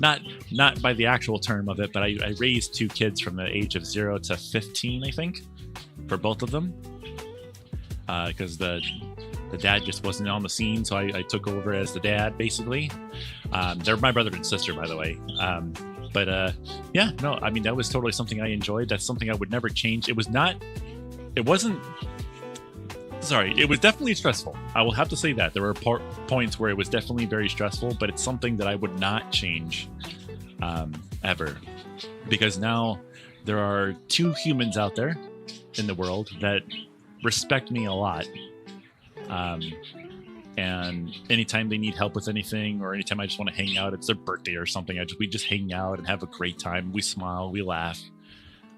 not by the actual term of it, but I raised 2 kids from the age of 0 to 15, I think, for both of them. Because the dad just wasn't on the scene, so I took over as the dad, basically. They're my brother and sister, by the way. Yeah, no, I mean, that was totally something I enjoyed. That's something I would never change. It was definitely stressful. I will have to say that. There were points where it was definitely very stressful, but it's something that I would not change ever. Because now there are 2 humans out there in the world that respect me a lot. And anytime they need help with anything, or anytime I just want to hang out, it's their birthday or something, we just hang out and have a great time. We smile, we laugh.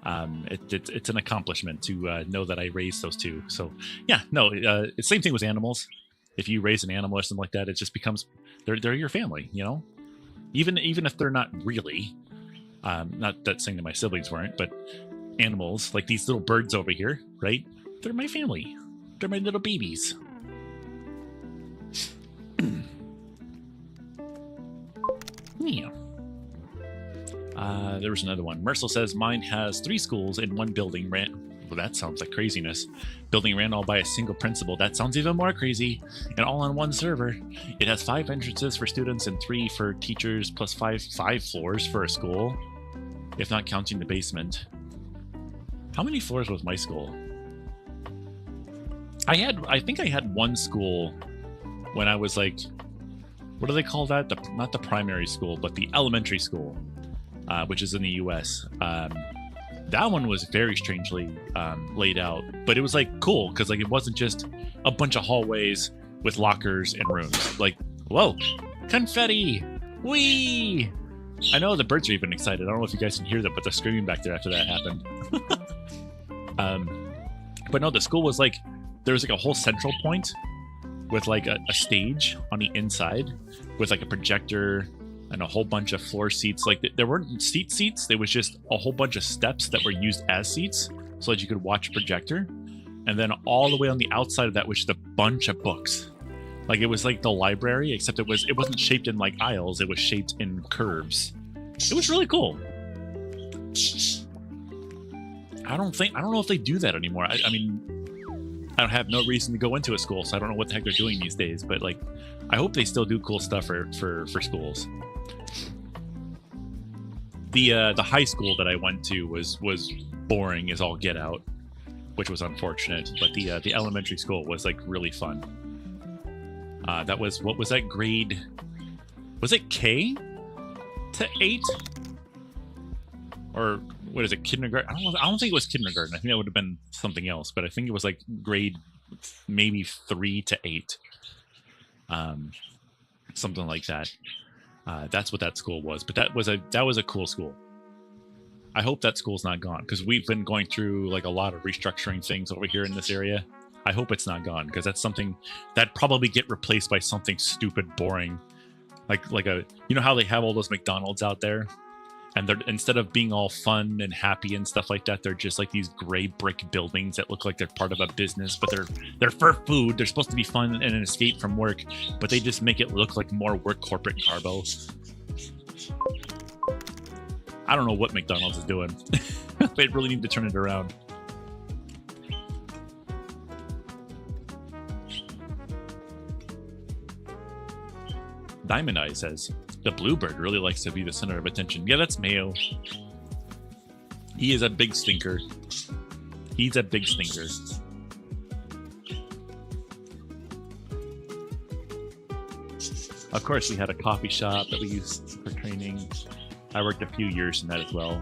It's an accomplishment to know that I raised those 2. So yeah, no, it's same thing with animals. If you raise an animal or something like that, it just becomes they're your family, you know. Even if they're not really, not that saying that my siblings weren't, but animals like these little birds over here, right? They're my family. They're my little babies. Yeah. There was another one. Mercil says, mine has 3 schools in one building. Well, that sounds like craziness. Building ran all by a single principal. That sounds even more crazy. And all on one server. It has 5 entrances for students and 3 for teachers, plus 5 floors for a school, if not counting the basement. How many floors was my school? I think I had 1 school when I was like, what do they call that? Not the primary school, but the elementary school. Which is in the US. That one was very strangely laid out, but it was like cool because like it wasn't just a bunch of hallways with lockers and rooms. Like, whoa, confetti, wee! I know the birds are even excited. I don't know if you guys can hear them, but they're screaming back there after that happened. But no, the school was like, there was like a whole central point with like a stage on the inside with like a projector and a whole bunch of floor seats. Like there weren't seats. There was just a whole bunch of steps that were used as seats so that you could watch a projector. And then all the way on the outside of that was just a bunch of books. Like it was like the library, except it wasn't shaped in like aisles. It was shaped in curves. It was really cool. I don't know if they do that anymore. I mean, I don't have no reason to go into a school, so I don't know what the heck they're doing these days. But like, I hope they still do cool stuff for schools. The high school that I went to was boring as all get out, which was unfortunate. But the elementary school was like really fun. That was, what was that grade? Was it K to 8? Or what is it, kindergarten? I don't think it was kindergarten. I think that would have been something else, but I think it was like grade maybe 3 to 8. Something like that. That's what that school was. But that was a cool school. I hope that school's not gone, because we've been going through like a lot of restructuring things over here in this area. I hope it's not gone, because that's something that probably get replaced by something stupid, boring, like a, you know how they have all those McDonald's out there, and they're, instead of being all fun and happy and stuff like that, they're just like these gray brick buildings that look like they're part of a business, but they're for food. They're supposed to be fun and an escape from work, but they just make it look like more work, corporate carbo. I don't know what McDonald's is doing. They really need to turn it around. Diamond Eye says, the bluebird really likes to be the center of attention. Yeah, that's Mayo. He is a big stinker. He's a big stinker. Of course, we had a coffee shop that we used for training. I worked a few years in that as well.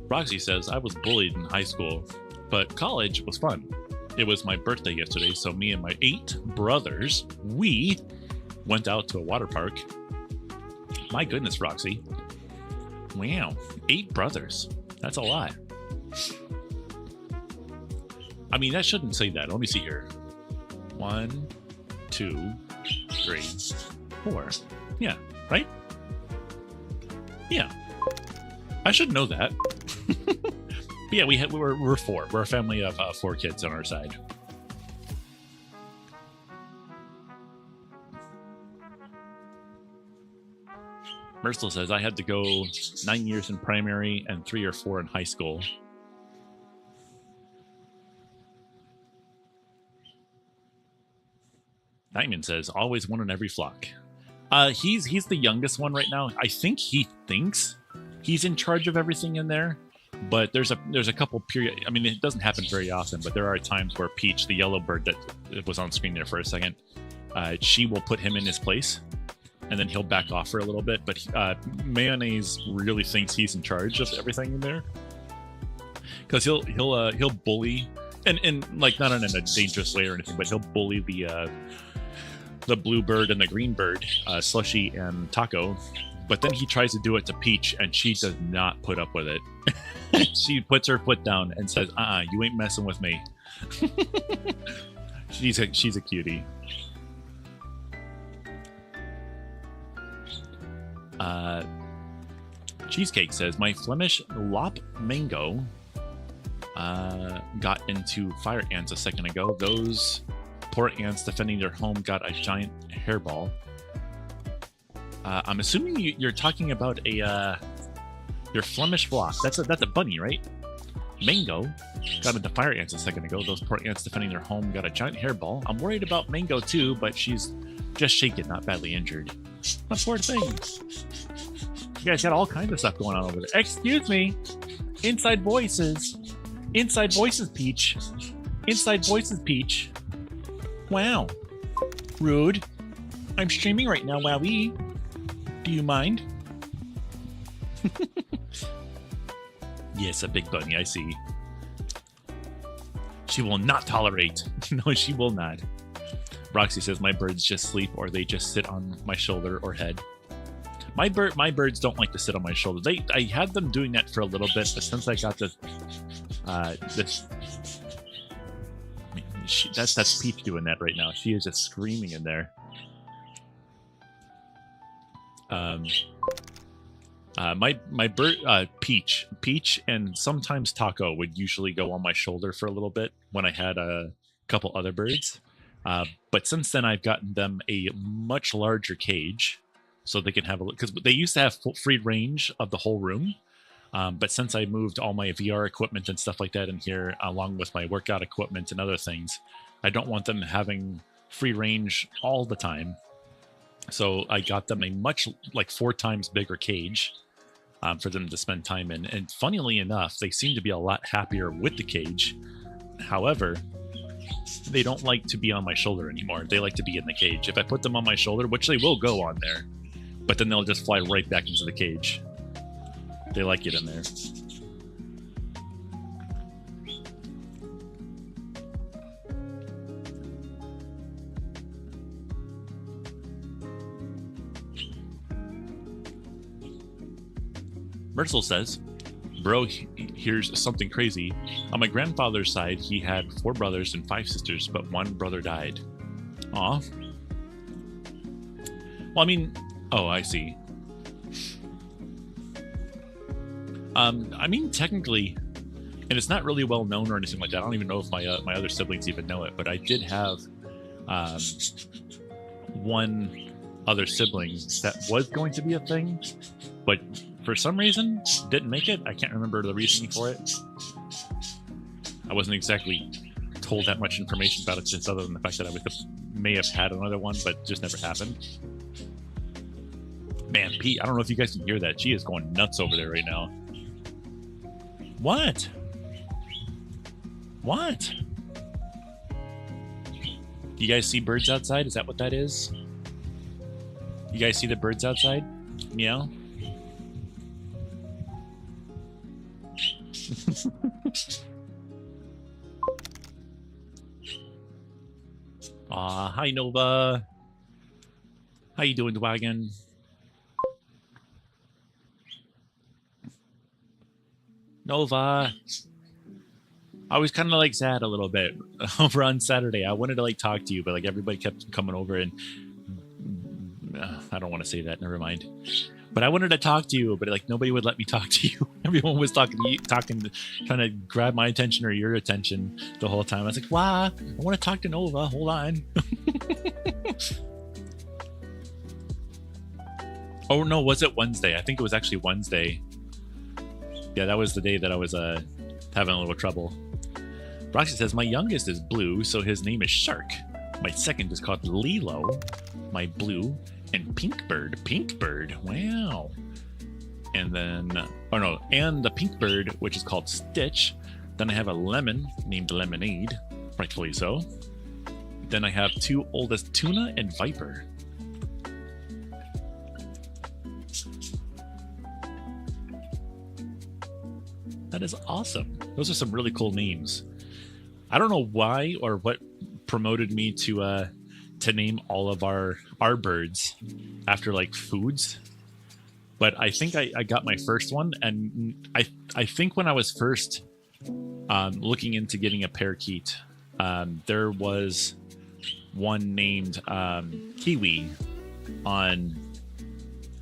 Roxy says, I was bullied in high school, but college was fun. It was my birthday yesterday, so me and my 8 brothers, we went out to a water park. My goodness, Roxy. Wow, 8 brothers. That's a lot. I mean, that shouldn't say that. Let me see here. 1, 2, 3, 4. Yeah, right? Yeah. I should know that. But yeah, we're 4. We're a family of 4 kids on our side. Mercil says, I had to go 9 years in primary and 3 or 4 in high school. Diamond says, always one in every flock. He's the youngest one right now. I think he thinks he's in charge of everything in there, but there's a couple period. I mean, it doesn't happen very often, but there are times where Peach, the yellow bird that was on screen there for a second, she will put him in his place, and then he'll back off for a little bit. But Mayonnaise really thinks he's in charge of everything in there, because he'll bully, and like not in a dangerous way or anything, but he'll bully the blue bird and the green bird, Slushy and Taco. But then he tries to do it to Peach, and she does not put up with it. She puts her foot down and says, you ain't messing with me. She's a cutie. Cheesecake says, my Flemish Lop Mango got into fire ants a second ago. Those poor ants defending their home got a giant hairball. I'm assuming you're talking about your Flemish flock. That's a bunny, right? Mango got into fire ants a second ago. Those poor ants defending their home got a giant hairball. I'm worried about Mango too, but she's just shaken, not badly injured. My poor thing. You guys got all kinds of stuff going on over there. Excuse me. Inside voices. Inside voices, Peach. Inside voices, Peach. Wow. Rude. I'm streaming right now, wowie. Do you mind? Yes, a big bunny, I see. She will not tolerate. No, she will not. Roxy says my birds just sleep or they just sit on my shoulder or head. My birds don't like to sit on my shoulder. I had them doing that for a little bit, but since I got this, that's Peach doing that right now. She is just screaming in there. My bird, Peach, and sometimes Taco would usually go on my shoulder for a little bit when I had a couple other birds. But since then, I've gotten them a much larger cage, so they can have a look. Because they used to have free range of the whole room, but since I moved all my VR equipment and stuff like that in here, along with my workout equipment and other things, I don't want them having free range all the time. So I got them a much, like 4 times bigger cage for them to spend time in. And funnily enough, they seem to be a lot happier with the cage. However, they don't like to be on my shoulder anymore. They like to be in the cage. If I put them on my shoulder, which they will go on there, but then they'll just fly right back into the cage. They like it in there. Merzel says, bro, here's something crazy. On my grandfather's side, he had 4 brothers and 5 sisters, but 1 brother died. Aw. Well, I mean, oh, I see. I mean, technically, and it's not really well known or anything like that. I don't even know if my other siblings even know it, but I did have one other sibling that was going to be a thing, but for some reason didn't make it. I can't remember the reasoning for it. I wasn't exactly told that much information about it, just other than the fact that I may have had another one, but just never happened. Man, Pete, I don't know if you guys can hear that. She is going nuts over there right now. What? What? You guys see birds outside? Is that what that is? You guys see the birds outside? Meow. Hi Nova. How you doing, Dwagon? Nova. I was kind of like sad a little bit over on Saturday. I wanted to like talk to you, but like everybody kept coming over and I don't want to say that. Never mind. But I wanted to talk to you, but like nobody would let me talk to you. Everyone was talking to you, trying to grab my attention or your attention the whole time. I was like, wow, I want to talk to Nova. Hold on. Oh no, was it Wednesday? I think it was actually Wednesday. Yeah, that was the day that I was having a little trouble. Roxy says, my youngest is blue, so his name is Shark. My second is called Lilo. My blue and Pinkbird. Pinkbird, wow. And then, oh no, and the Pinkbird, which is called Stitch. Then I have a lemon named Lemonade, rightfully so. Then I have 2 oldest, Tuna and Viper. That is awesome. Those are some really cool names. I don't know why or what promoted me to name all of our birds after like foods, but I think I got my first one, and I think when I was first looking into getting a parakeet, there was one named Kiwi on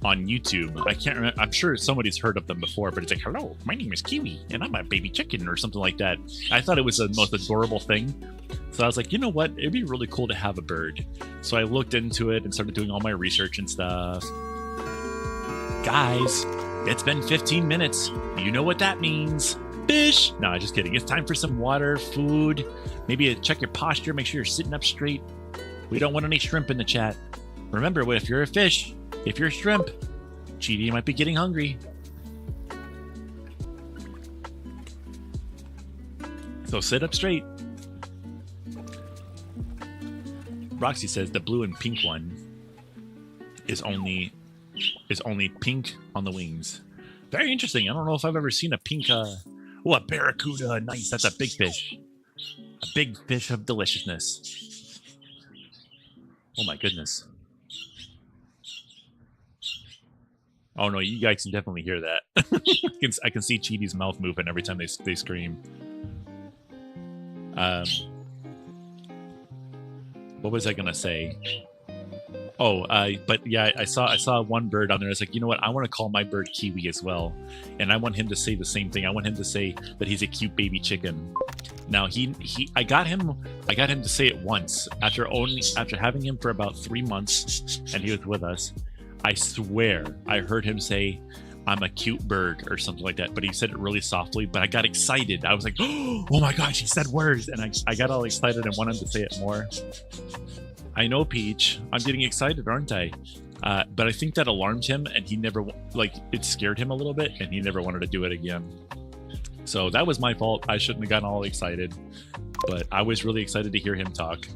YouTube. I can't remember. I'm sure somebody's heard of them before, but it's like, hello, my name is Kiwi, and I'm a baby chicken, or something like that. I thought it was the most adorable thing. So I was like, you know what? It'd be really cool to have a bird. So I looked into it and started doing all my research and stuff. Guys, it's been 15 minutes. You know what that means. Fish! No, just kidding. It's time for some water, food. Maybe check your posture, make sure you're sitting up straight. We don't want any shrimp in the chat. Remember, if you're a fish, if you're shrimp, Cheetie might be getting hungry. So sit up straight. Roxy says the blue and pink one is only pink on the wings. Very interesting. I don't know if I've ever seen a pink, a barracuda. Nice. That's a big fish. A big fish of deliciousness. Oh my goodness. Oh no, you guys can definitely hear that. I can see Cheety's mouth moving every time they scream. What was I gonna say? Oh, but yeah, I saw one bird on there. It's like, you know what? I want to call my bird Kiwi as well, and I want him to say the same thing. I want him to say that he's a cute baby chicken. Now I got him to say it once after having him for about 3 months, and he was with us. I swear I heard him say, "I'm a cute bird" or something like that, but he said it really softly. But I got excited. I was like, "Oh my gosh, he said words!" And I got all excited and wanted to say it more. I know, Peach. I'm getting excited, aren't I? But I think that alarmed him, and he never it scared him a little bit, and he never wanted to do it again. So that was my fault. I shouldn't have gotten all excited, but I was really excited to hear him talk.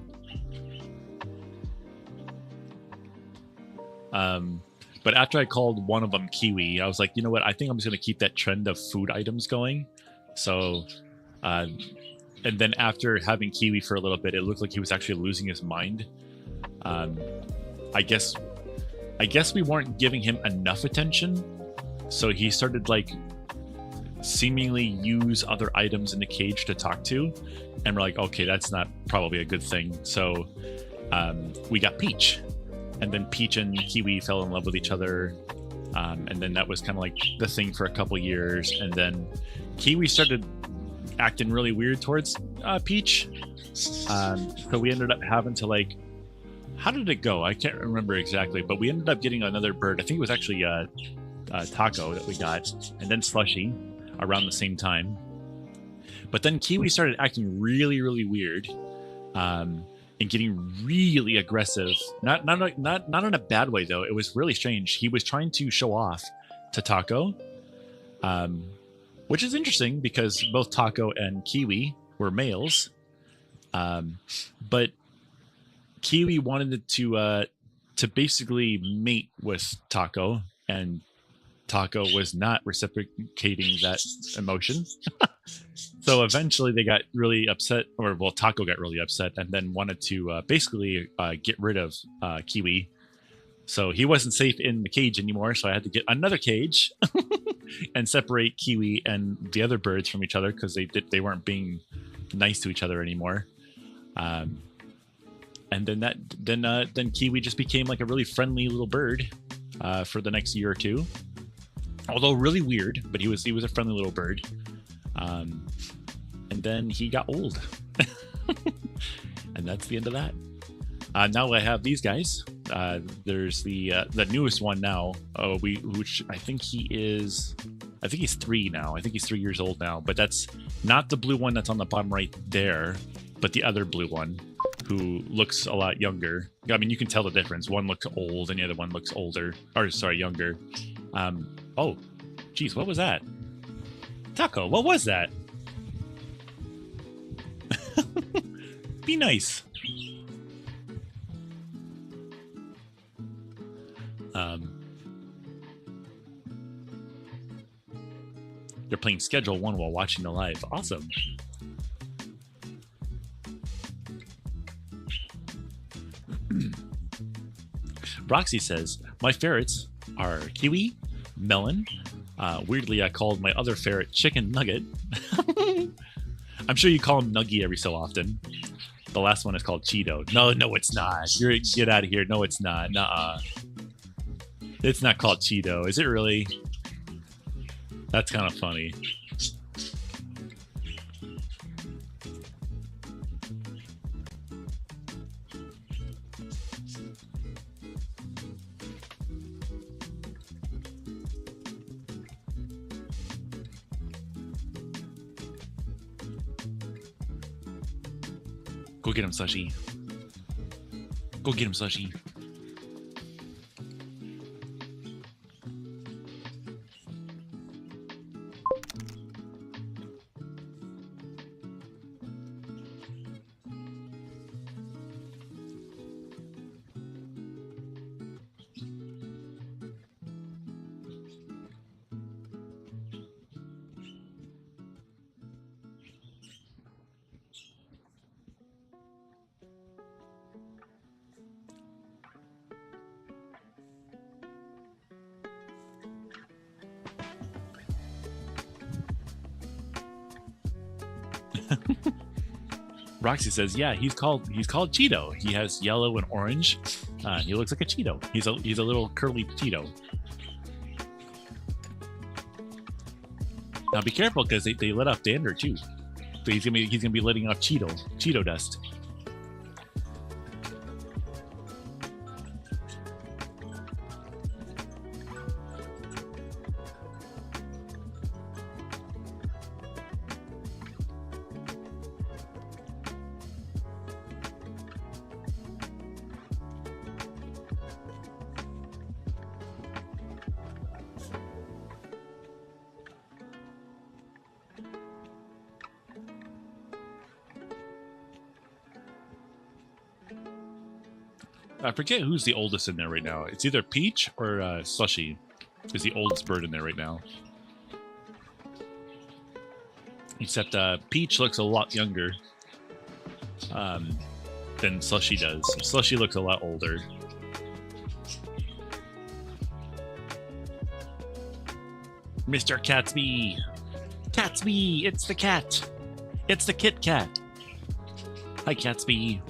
But after I called one of them Kiwi, I was like, you know what? I think I'm just going to keep that trend of food items going. So, and then after having Kiwi for a little bit, it looked like he was actually losing his mind. I guess we weren't giving him enough attention. So he started seemingly use other items in the cage to talk to. And we're like, okay, that's not probably a good thing. So we got Peach. And then Peach and Kiwi fell in love with each other. And then that was kind of like the thing for a couple years. And then Kiwi started acting really weird towards Peach. So we ended up having to how did it go? I can't remember exactly, but we ended up getting another bird. I think it was actually Taco that we got, and then Slushy around the same time. But then Kiwi started acting really, really weird. And getting really aggressive. Not in a bad way though. It was really strange. He was trying to show off to Taco, which is interesting because both Taco and Kiwi were males. But Kiwi wanted to basically mate with Taco, and Taco was not reciprocating that emotion. So eventually they got really upset, Taco got really upset and then wanted to basically get rid of Kiwi. So he wasn't safe in the cage anymore, so I had to get another cage and separate Kiwi and the other birds from each other because they weren't being nice to each other anymore. And then Kiwi just became like a really friendly little bird for the next year or two. Although really weird, but he was a friendly little bird. And then he got old. And that's the end of that. Now I have these guys. There's the newest one now, which I think he's 3 now. I think he's 3 years old now, but that's not the blue one that's on the bottom right there, but the other blue one who looks a lot younger. I mean, you can tell the difference. One looks old and the other one looks younger. Oh, geez, what was that? Taco, what was that? Be nice. They're playing Schedule 1 while watching the live. Awesome. Roxy says, my ferrets are Kiwi, Melon. Weirdly, I called my other ferret Chicken Nugget. I'm sure you call him Nuggy every so often. The last one is called Cheeto. No, it's not. Get out of here. No, it's not. Nuh-uh. It's not called Cheeto. Is it really? That's kind of funny. Go get him, Slushy. Go get him, Slushy. Roxy says, yeah, he's called Cheeto. He has yellow and orange. He looks like a Cheeto. He's a little curly Cheeto. Now be careful because they let off dander too. So he's gonna be letting off Cheeto dust. I forget who's the oldest in there right now. It's either Peach or Slushy is the oldest bird in there right now. Except Peach looks a lot younger than Slushy does. Slushy looks a lot older. Mr. Catsby! Catsby! It's the cat! It's the Kit Kat! Hi, Catsby!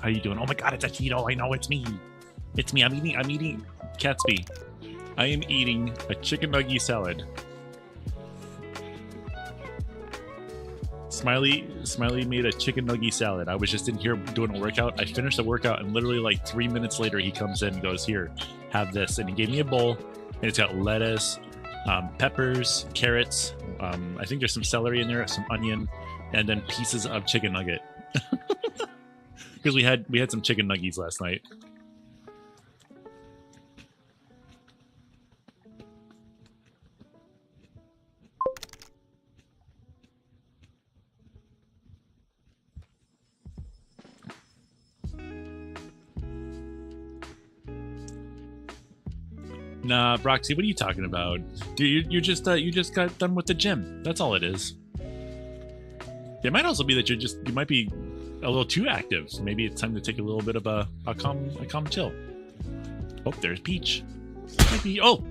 How you doing? Oh my god, it's a Cheeto. I know it's me. It's me. I'm eating Catsby. I am eating a chicken nugget salad. Smiley made a chicken nugget salad. I was just in here doing a workout. I finished the workout and literally like 3 minutes later he comes in and goes, here, have this. And he gave me a bowl and it's got lettuce, peppers, carrots. I think there's some celery in there, some onion, and then pieces of chicken nugget. Because we had some chicken nuggies last night. Nah, Broxy, what are you talking about? Dude, you just got done with the gym. That's all it is. It might also be that you might be a little too active. Maybe it's time to take a little bit of a calm chill. Oh, there's Peach. Oh,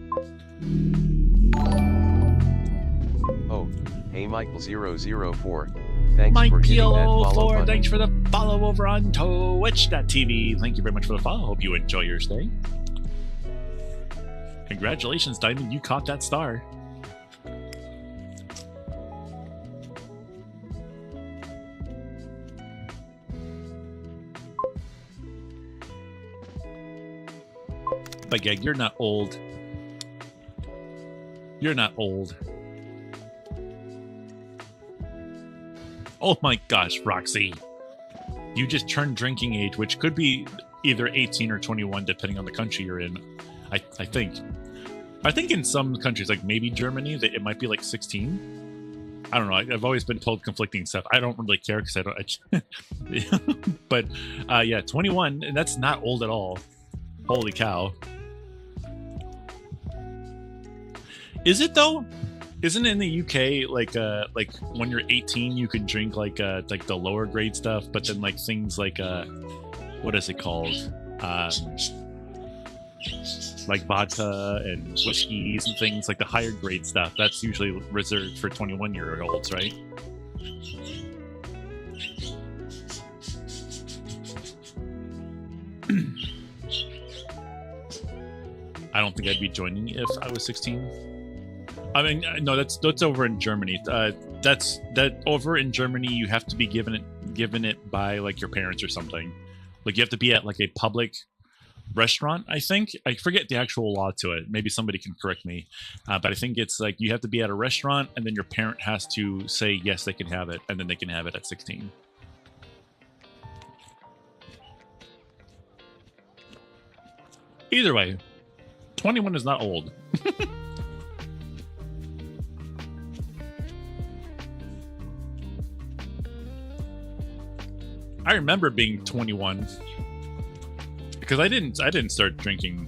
hey Michael004. Thanks Mike for hitting that follow PLO4, button. thanks for the follow over on Twitch.tv. Thank you very much for the follow. Hope you enjoy your stay. Congratulations, Diamond. You caught that star. But yeah, you're not old. You're not old. Oh my gosh, Roxy. You just turned drinking age, which could be either 18 or 21, depending on the country you're in. I think. I think in some countries, like maybe Germany, that it might be like 16. I don't know. I've always been told conflicting stuff. I don't really care because I don't. But yeah, 21, and that's not old at all. Holy cow. Is it though? Isn't it in the UK like when you're 18 you can drink like the lower grade stuff, but then like things like what is it called? Like vodka and whiskeys and things like the higher grade stuff. That's usually reserved for 21-year-olds, right? I don't think I'd be joining if I was 16. I mean, no, that's over in Germany. That over in Germany, you have to be given it by like your parents or something. Like you have to be at like a public restaurant. I think I forget the actual law to it. Maybe somebody can correct me, but I think it's like you have to be at a restaurant, and then your parent has to say yes, they can have it, and then they can have it at 16. Either way, 21 is not old. I remember being 21 because I didn't start drinking.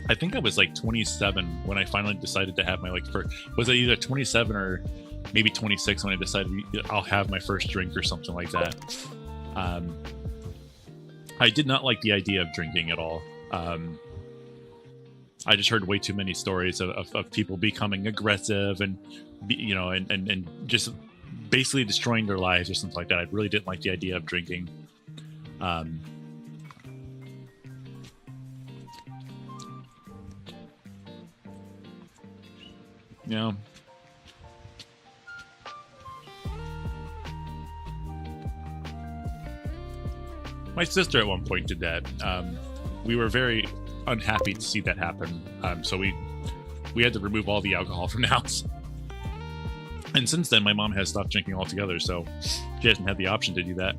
I think I was like 27 when I finally decided to have my like first. Was it either 27 or maybe 26 when I decided I'll have my first drink or something like that. I did not like the idea of drinking at all. I just heard way too many stories of people becoming aggressive and, and just basically destroying their lives or something like that. I really didn't like the idea of drinking. Yeah. My sister at one point did that. We were very unhappy to see that happen. So we had to remove all the alcohol from the house. And since then, my mom has stopped drinking altogether, so she hasn't had the option to do that.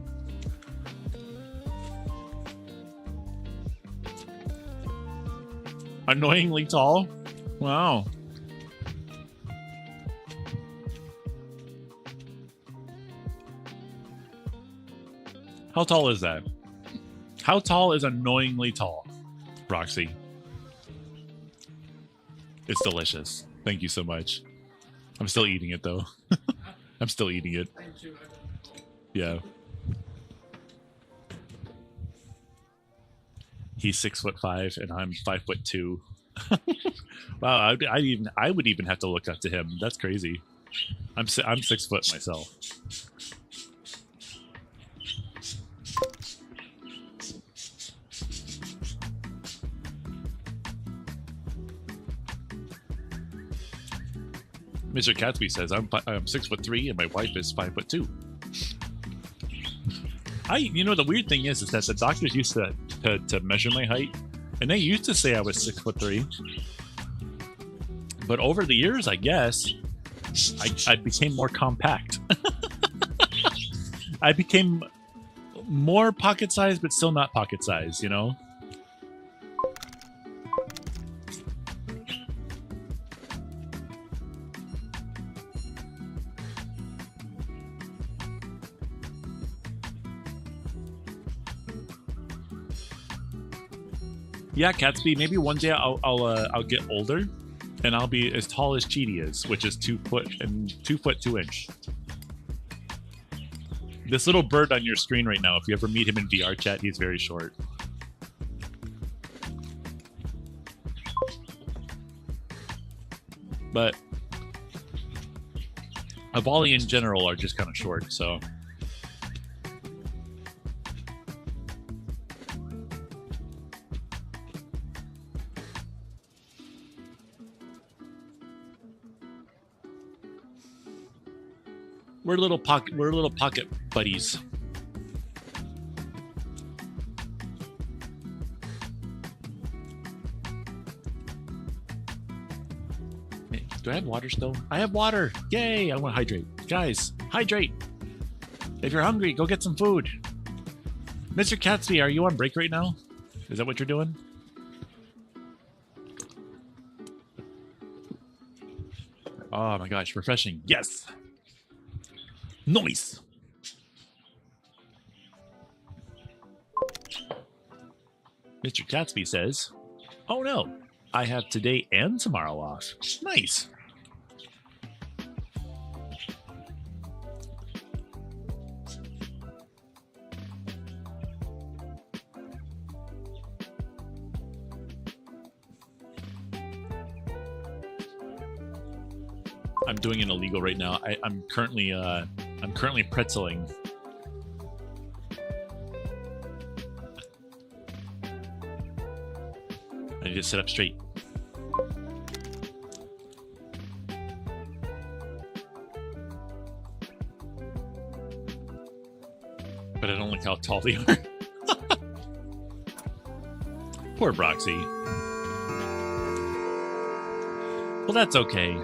Annoyingly tall? Wow. How tall is that? How tall is annoyingly tall, Roxy? It's delicious. Thank you so much. I'm still eating it, though. I'm still eating it. Yeah. He's 6'5" and I'm 5'2". Wow, I would even have to look up to him. That's crazy. I'm 6 foot myself. Mr. Catsby says I'm 6'3" and my wife is 5'2". The weird thing is that the doctors used to measure my height, and they used to say I was 6'3". But over the years, I guess I became more compact. I became more pocket size, but still not pocket size. You know. Yeah, Catsby. Maybe one day I'll get older, and I'll be as tall as Cheetie is, which is 2 foot and 2 foot 2 inch. This little bird on your screen right now, if you ever meet him in VR chat, he's very short. But Avali in general are just kind of short, so. We're little pocket buddies. Do I have water still? I have water. Yay! I want to hydrate. Guys, hydrate. If you're hungry, go get some food. Mr. Catsby, are you on break right now? Is that what you're doing? Oh my gosh, refreshing. Yes. Nice. Mr. Catsby says, "Oh no, I have today and tomorrow off." Nice. I'm doing an illegal right now. I'm currently pretzeling. I need to sit up straight. But I don't like how tall they are. Poor Broxy. Well, that's okay.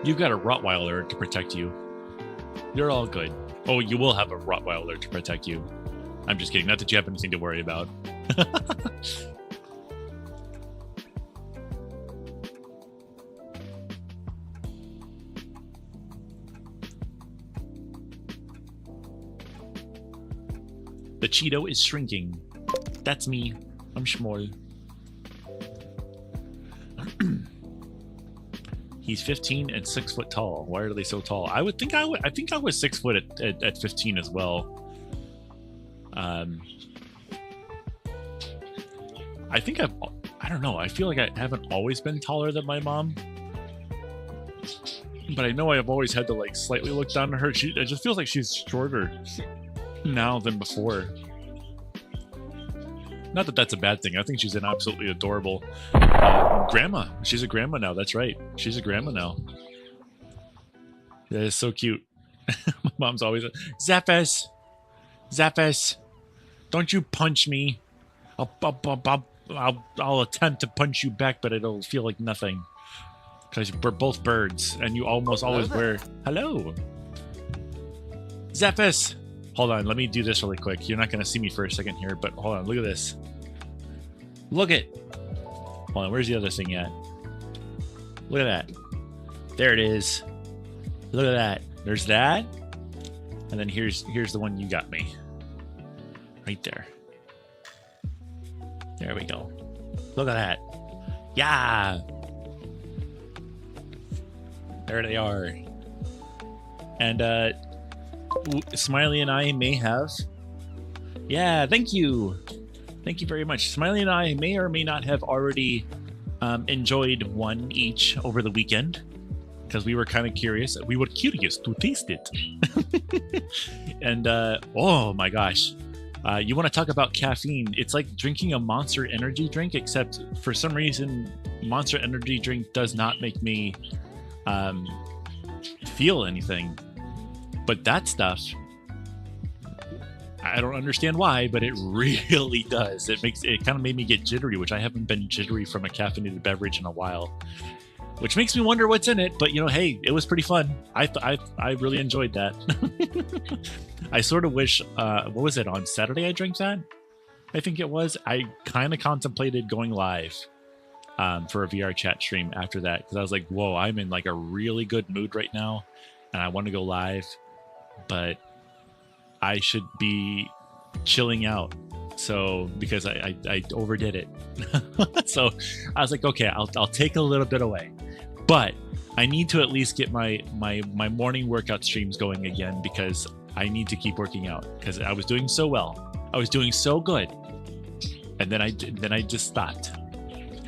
You've got a Rottweiler to protect you. You're all good. Oh, you will have a Rottweiler to protect you. I'm just kidding. Not that you have anything to worry about. The Cheeto is shrinking. That's me. I'm small. He's 15 and 6 foot tall. Why are they so tall? I think I was 6 foot at 15 as well. I think I don't know. I feel like I haven't always been taller than my mom. But I know I've always had to like slightly look down at her. It just feels like she's shorter now than before. Not that that's a bad thing. I think she's an absolutely adorable grandma. She's a grandma now. That's right. She's a grandma now. That is so cute. My mom's always Zephys, Zephys, don't you punch me. I'll attempt to punch you back, but it'll feel like nothing. Because we're both birds, and you almost always wear... Hello! Zephys! Hold on, let me do this really quick. You're not going to see me for a second here, but hold on, look at this. Look it! Hold on, where's the other thing at? Look at that. There it is. Look at that. There's that. And then here's the one you got me. Right there. There we go. Look at that. Yeah! There they are. And Smiley and I may have... Yeah, thank you. Thank you very much. Smiley and I may or may not have already enjoyed one each over the weekend. Because we were kind of curious. We were curious to taste it. And, oh my gosh. You want to talk about caffeine. It's like drinking a Monster Energy drink, except for some reason, Monster Energy drink does not make me feel anything. But that stuff, I don't understand why, but it really does. It kind of made me get jittery, which I haven't been jittery from a caffeinated beverage in a while. Which makes me wonder what's in it, but you know, hey, it was pretty fun. I really enjoyed that. I sort of wish, what was it, on Saturday I drank that? I think it was. I kind of contemplated going live for a VR chat stream after that, because I was like, whoa, I'm in like a really good mood right now, and I want to go live, but I should be chilling out. So, because I overdid it. So I was like, okay, I'll take a little bit away. But I need to at least get my morning workout streams going again, because I need to keep working out, because I was doing so well. I was doing so good. And then I just stopped.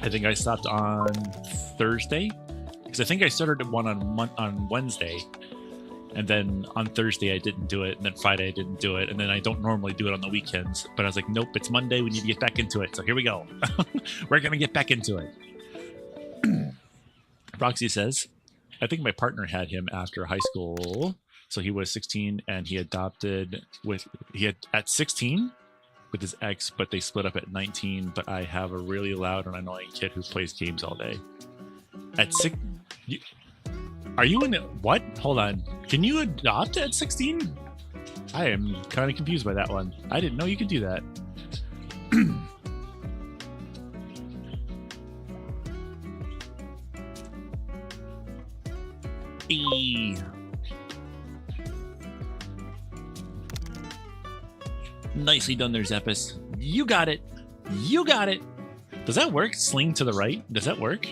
I think I stopped on Thursday, because I think I started one on Wednesday. And then on Thursday I didn't do it, and then Friday I didn't do it, and then I don't normally do it on the weekends. But I was like, nope, it's Monday, we need to get back into it. So here we go. We're gonna get back into it. Roxy says, I think my partner had him after high school. So he was 16 and he adopted at 16 with his ex, but they split up at 19. But I have a really loud and annoying kid who plays games all day. At 6, are you in it? What? Hold on. Can you adopt at 16? I am kind of confused by that one. I didn't know you could do that. Nicely done there, Zephys. You got it. You got it. Does that work? Sling to the right? Does that work?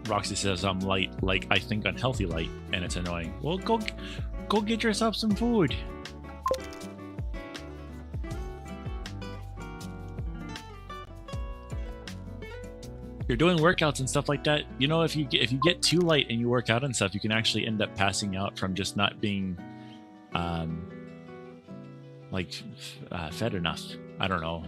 Roxy says I'm light, like I think unhealthy light, and it's annoying. Well, go get yourself some food. You're doing workouts and stuff like that. You know, if you get too light and you work out and stuff, you can actually end up passing out from just not being, fed enough. I don't know.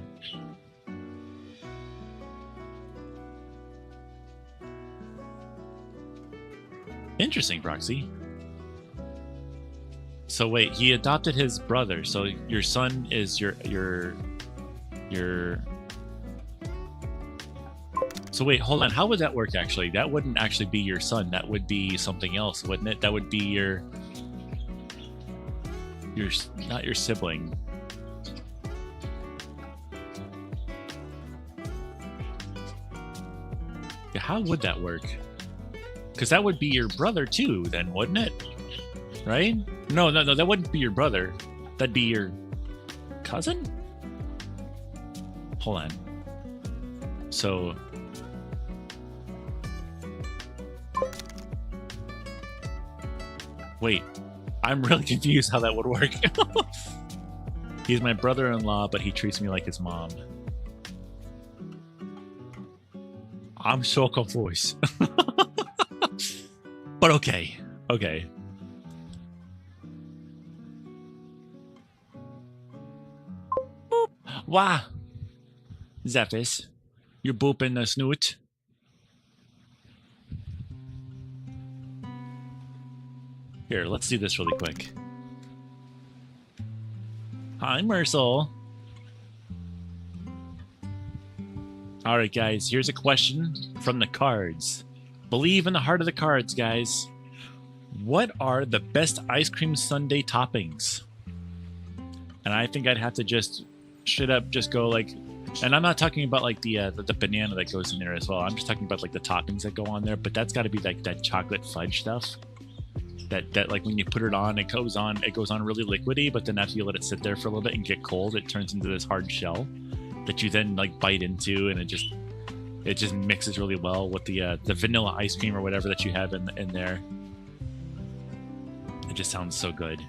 Interesting, Proxy. So wait, he adopted his brother. So your son is your. So wait, hold on. How would that work actually? That wouldn't actually be your son. That would be something else, wouldn't it? That would be your not your sibling. Yeah, how would that work? Because that would be your brother too, then, wouldn't it? Right? No, that wouldn't be your brother. That'd be your cousin? Hold on. So... Wait, I'm really confused how that would work. He's my brother-in-law, but he treats me like his mom. I'm so confused. But okay. Okay. Boop. Wow. Zephys, you're booping the snoot. Here, let's do this really quick. Hi, Mercel. Alright, guys, here's a question from the cards. Believe in the heart of the cards, guys. What are the best ice cream sundae toppings? And I think I'd have to just straight up just go like, and I'm not talking about like the banana that goes in there as well. I'm just talking about like the toppings that go on there, but that's got to be like that chocolate fudge stuff. That like when you put it on, it goes on really liquidy, but then after you let it sit there for a little bit and get cold, it turns into this hard shell that you then like bite into, and it just mixes really well with the vanilla ice cream or whatever that you have in there. It just sounds so good.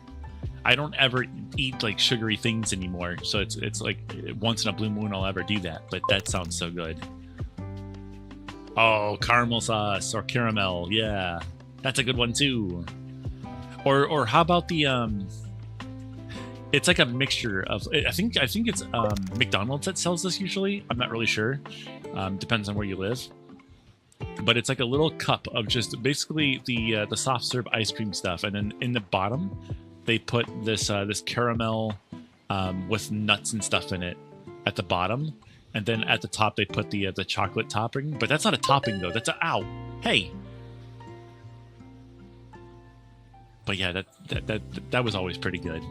I don't ever eat like sugary things anymore, so it's like once in a blue moon I'll ever do that, but that sounds so good. Oh, caramel sauce or caramel, yeah, that's a good one too. Or how about the it's like a mixture of, I think it's McDonald's that sells this usually. I'm not really sure. Depends on where you live. But it's like a little cup of just basically the soft serve ice cream stuff, and then in the bottom they put this this caramel with nuts and stuff in it at the bottom, and then at the top they put the chocolate topping. But that's not a topping though. That's a ow. Hey. But yeah, that was always pretty good.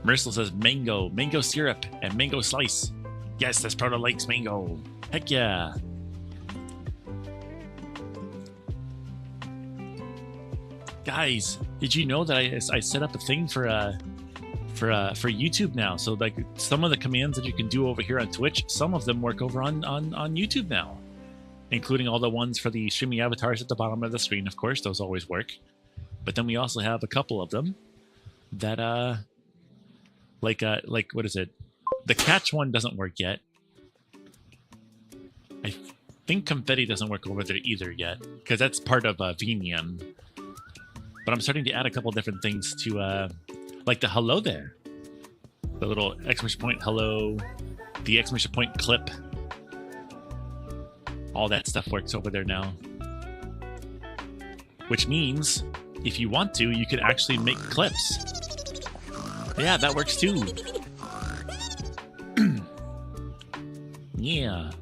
Mercel says mango syrup, and mango slice. Yes, that's Proto Lakes mango. Heck yeah. Guys, did you know that I set up a thing for YouTube now? So like some of the commands that you can do over here on Twitch, some of them work over on YouTube now, including all the ones for the streaming avatars at the bottom of the screen. Of course, those always work. But then we also have a couple of them that like what is it? The catch one doesn't work yet. I think confetti doesn't work over there either yet, because that's part of Venium. But I'm starting to add a couple different things to like the hello there, the little exclamation point hello, the exclamation point clip. All that stuff works over there now, which means if you want to, you can actually make clips. Yeah, that works too. Yeah.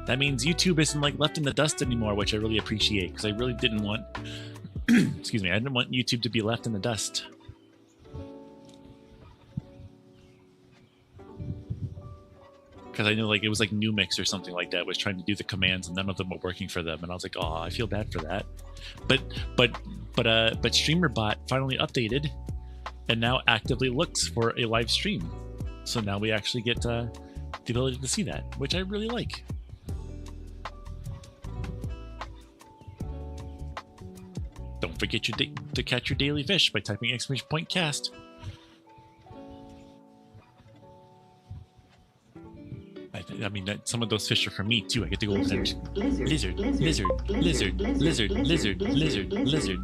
That means YouTube isn't like left in the dust anymore, which I really appreciate, because I really didn't want excuse me, I didn't want YouTube to be left in the dust. Because I know like it was like Numix or something like that was trying to do the commands and none of them were working for them, and I was like, oh, I feel bad for that. But StreamerBot finally updated and now actively looks for a live stream. So now we actually get the ability to see that, which I really like. Don't forget to catch your daily fish by typing exclamation point cast. I mean, some of those fish are for me too. I get to go over there.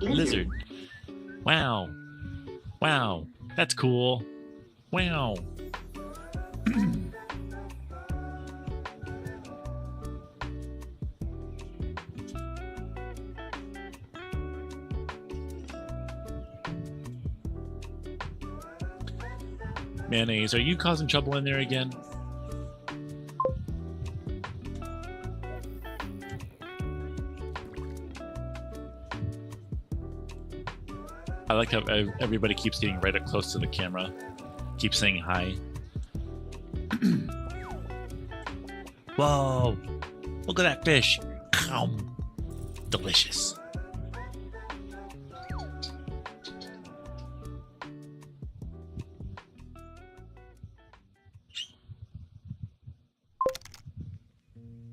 Lizard. Wow. Wow. That's cool. Wow. Mayonnaise, are you causing trouble in there again? I like how everybody keeps getting right up close to the camera. Keeps saying hi. Whoa! Look at that fish! Delicious.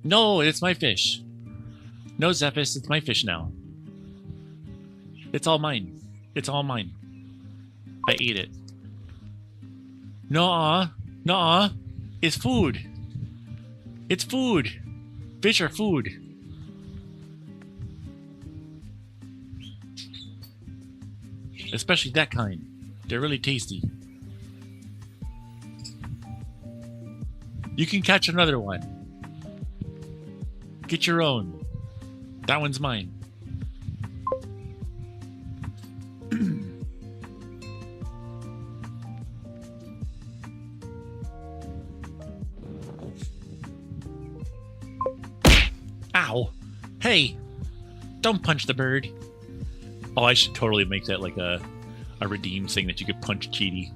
No, it's my fish. No, Zephys, it's my fish now. It's all mine. It's all mine. I ate it. Nuh-uh. Nuh-uh. It's food. It's food. Fish are food. Especially that kind. They're really tasty. You can catch another one. Get your own. That one's mine. Ow. Hey, don't punch the bird. Oh, I should totally make that like a redeem thing that you could punch Cheetie.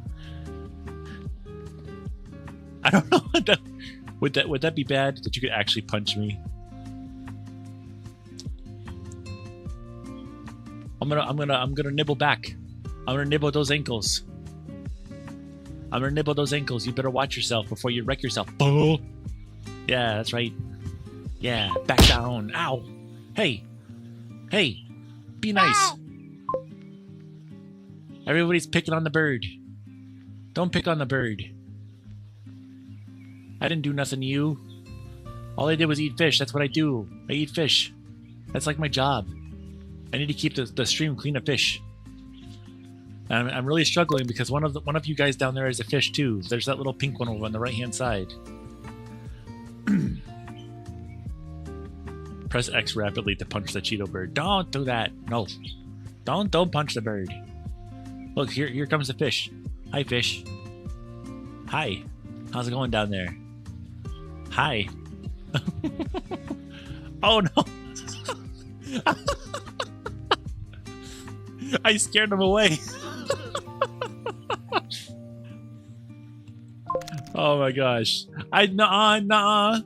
I don't know. Would that be bad that you could actually punch me? I'm gonna nibble back. I'm gonna nibble those ankles. I'm gonna nibble those ankles. You better watch yourself before you wreck yourself. Oh. Yeah, that's right. Yeah, back down. Ow. Hey. Hey. Be nice. Everybody's picking on the bird. Don't pick on the bird. I didn't do nothing to you. All I did was eat fish. That's what I do. I eat fish. That's like my job. I need to keep the stream clean of fish. And I'm really struggling because one of you guys down there is a fish too. There's that little pink one over on the right-hand side. Press X rapidly to punch the Cheeto bird. Don't do that. No. Don't punch the bird. Look, here comes the fish. Hi, fish. Hi. How's it going down there? Hi. Oh, no. I scared him away. Oh, my gosh. Nuh-uh.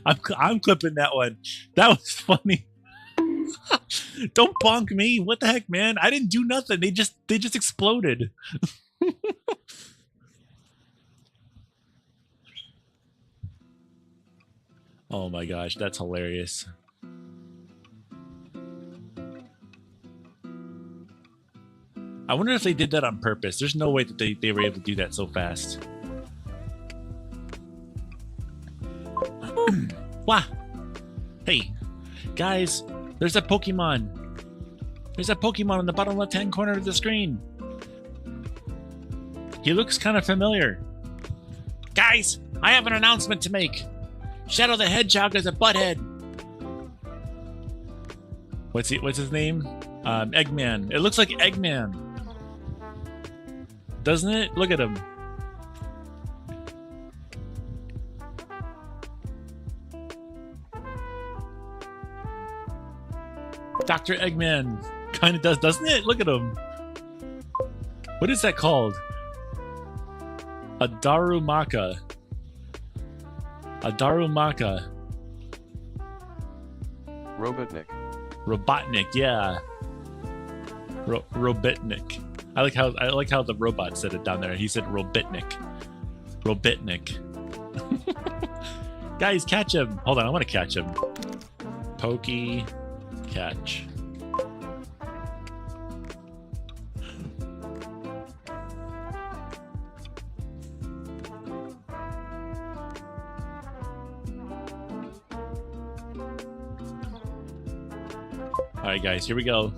I'm clipping that one. That was funny. Don't bonk me. What the heck, man? I didn't do nothing. They just exploded. Oh my gosh, that's hilarious. I wonder if they did that on purpose. There's no way that they were able to do that so fast. Wah! Hey, guys, there's a Pokemon. There's a Pokemon in the bottom left-hand corner of the screen. He looks kind of familiar. Guys, I have an announcement to make. Shadow the Hedgehog is a butthead. What's his name? Eggman. It looks like Eggman. Doesn't it? Look at him. Dr. Eggman kind of does, doesn't it? Look at him. What is that called? A Darumaka. A Darumaka. Robotnik. Robotnik, yeah. Robotnik. I like how the robot said it down there. He said Robotnik. Robotnik. Guys, catch him. Hold on, I want to catch him. Pokey catch. Alright guys, here we go.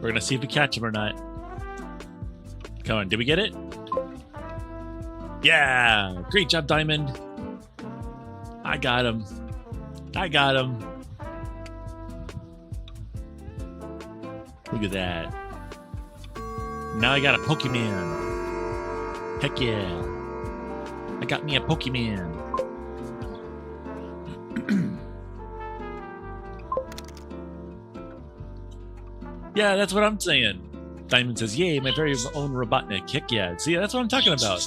We're gonna see if we catch him or not. Come on, did we get it? Yeah! Great job, Diamond! I got him. I got him. Look at that. Now I got a Pokemon. Heck yeah. I got me a Pokemon. Yeah, that's what I'm saying. Diamond says, yay, my very own Robotnik. Heck yeah. See, that's what I'm talking about.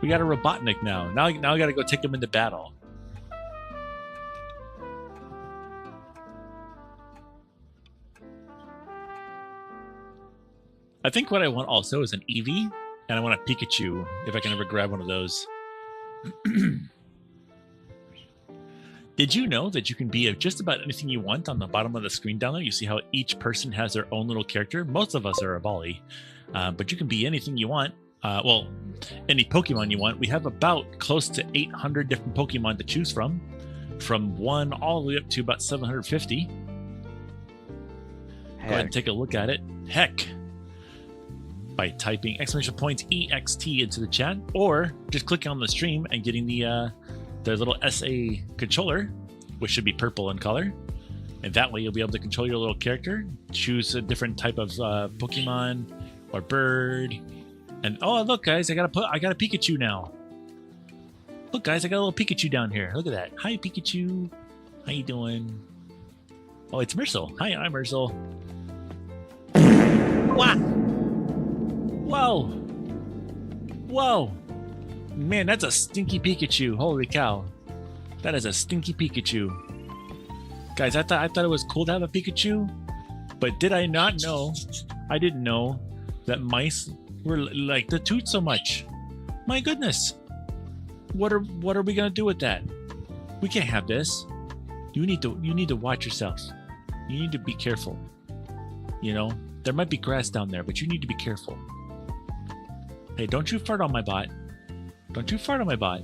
We got a Robotnik now. Now I gotta go take him into battle. I think what I want also is an Eevee, and I want a Pikachu, if I can ever grab one of those. Did you know that you can be of just about anything you want on the bottom of the screen down there? You see how each person has their own little character? Most of us are a Bali, but you can be anything you want. Well, any Pokemon you want. We have about close to 800 different Pokemon to choose from 1 all the way up to about 750. Go ahead and take a look at it. Heck. By typing !EXT into the chat, or just clicking on the stream and getting the little SA controller, which should be purple in color, and that way you'll be able to control your little character, choose a different type of Pokemon or bird, and oh look guys, I got a Pikachu now. Look guys, I got a little Pikachu down here. Look at that. Hi Pikachu, how you doing? Oh, it's Mersal. Hi, I'm Mersal. Wow. Whoa! Whoa! Man, that's a stinky Pikachu. Holy cow. That is a stinky Pikachu. Guys, I thought it was cool to have a Pikachu, but did I not know, I didn't know that mice were like to toot so much. My goodness. What are we gonna do with that? We can't have this. You need to watch yourself. You need to be careful. You know, there might be grass down there, but you need to be careful. Hey, don't you fart on my bot. Don't you fart on my bot.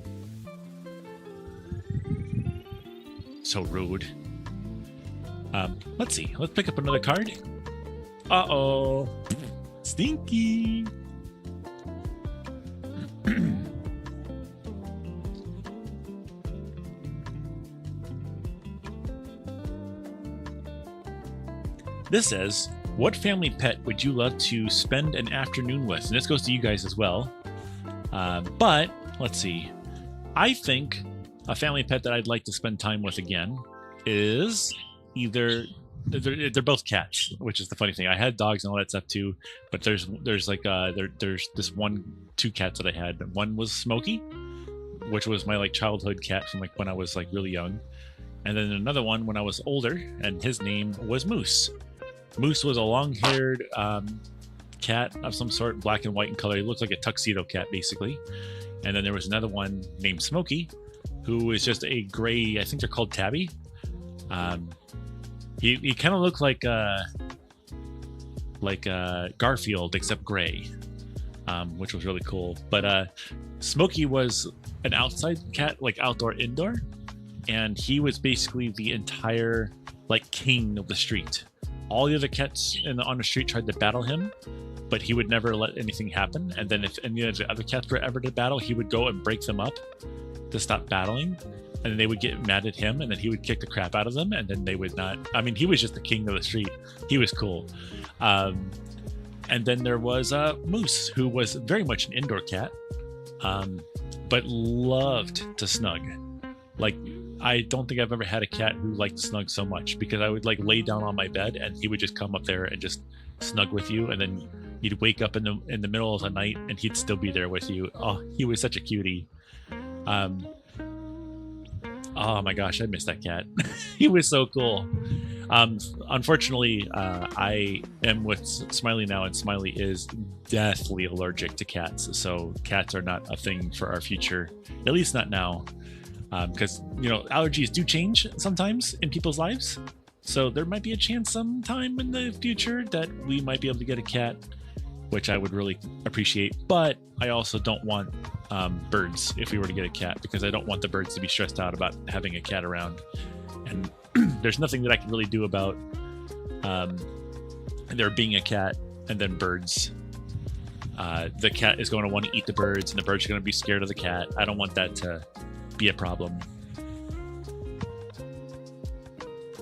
So rude. Let's see. Let's pick up another card. Uh-oh. Stinky. This says, what family pet would you love to spend an afternoon with? And this goes to you guys as well. But let's see. I think a family pet that I'd like to spend time with again is either they're both cats, which is the funny thing. I had dogs and all that stuff too, but there's like there's this two cats that I had. One was Smokey, which was my like childhood cat from like when I was like really young, and then another one when I was older, and his name was Moose. Moose was a long-haired cat of some sort, black and white in color. He looked like a tuxedo cat, basically. And then there was another one named Smokey, who is just a gray, I think they're called tabby. He kind of looked like Garfield, except gray, which was really cool. But Smokey was an outside cat, like outdoor-indoor, and he was basically the entire like king of the street. All the other cats on the street tried to battle him, but he would never let anything happen. And then if any of the other cats were ever to battle, he would go and break them up to stop battling. And then they would get mad at him, and then he would kick the crap out of them, and then they would not. I mean, he was just the king of the street. He was cool. And then there was Moose, who was very much an indoor cat, but loved to snug. Like, I don't think I've ever had a cat who liked to snug so much, because I would like lay down on my bed and he would just come up there and just snug with you, and then you'd wake up in the middle of the night and he'd still be there with you. Oh, he was such a cutie. Oh my gosh, I miss that cat. He was so cool. Unfortunately, I am with Smiley now, and Smiley is deathly allergic to cats, so cats are not a thing for our future, at least not now. Because, you know, allergies do change sometimes in people's lives. So there might be a chance sometime in the future that we might be able to get a cat, which I would really appreciate. But I also don't want birds if we were to get a cat, because I don't want the birds to be stressed out about having a cat around. And there's nothing that I can really do about there being a cat and then birds. The cat is going to want to eat the birds, and the birds are going to be scared of the cat. I don't want that to be a problem.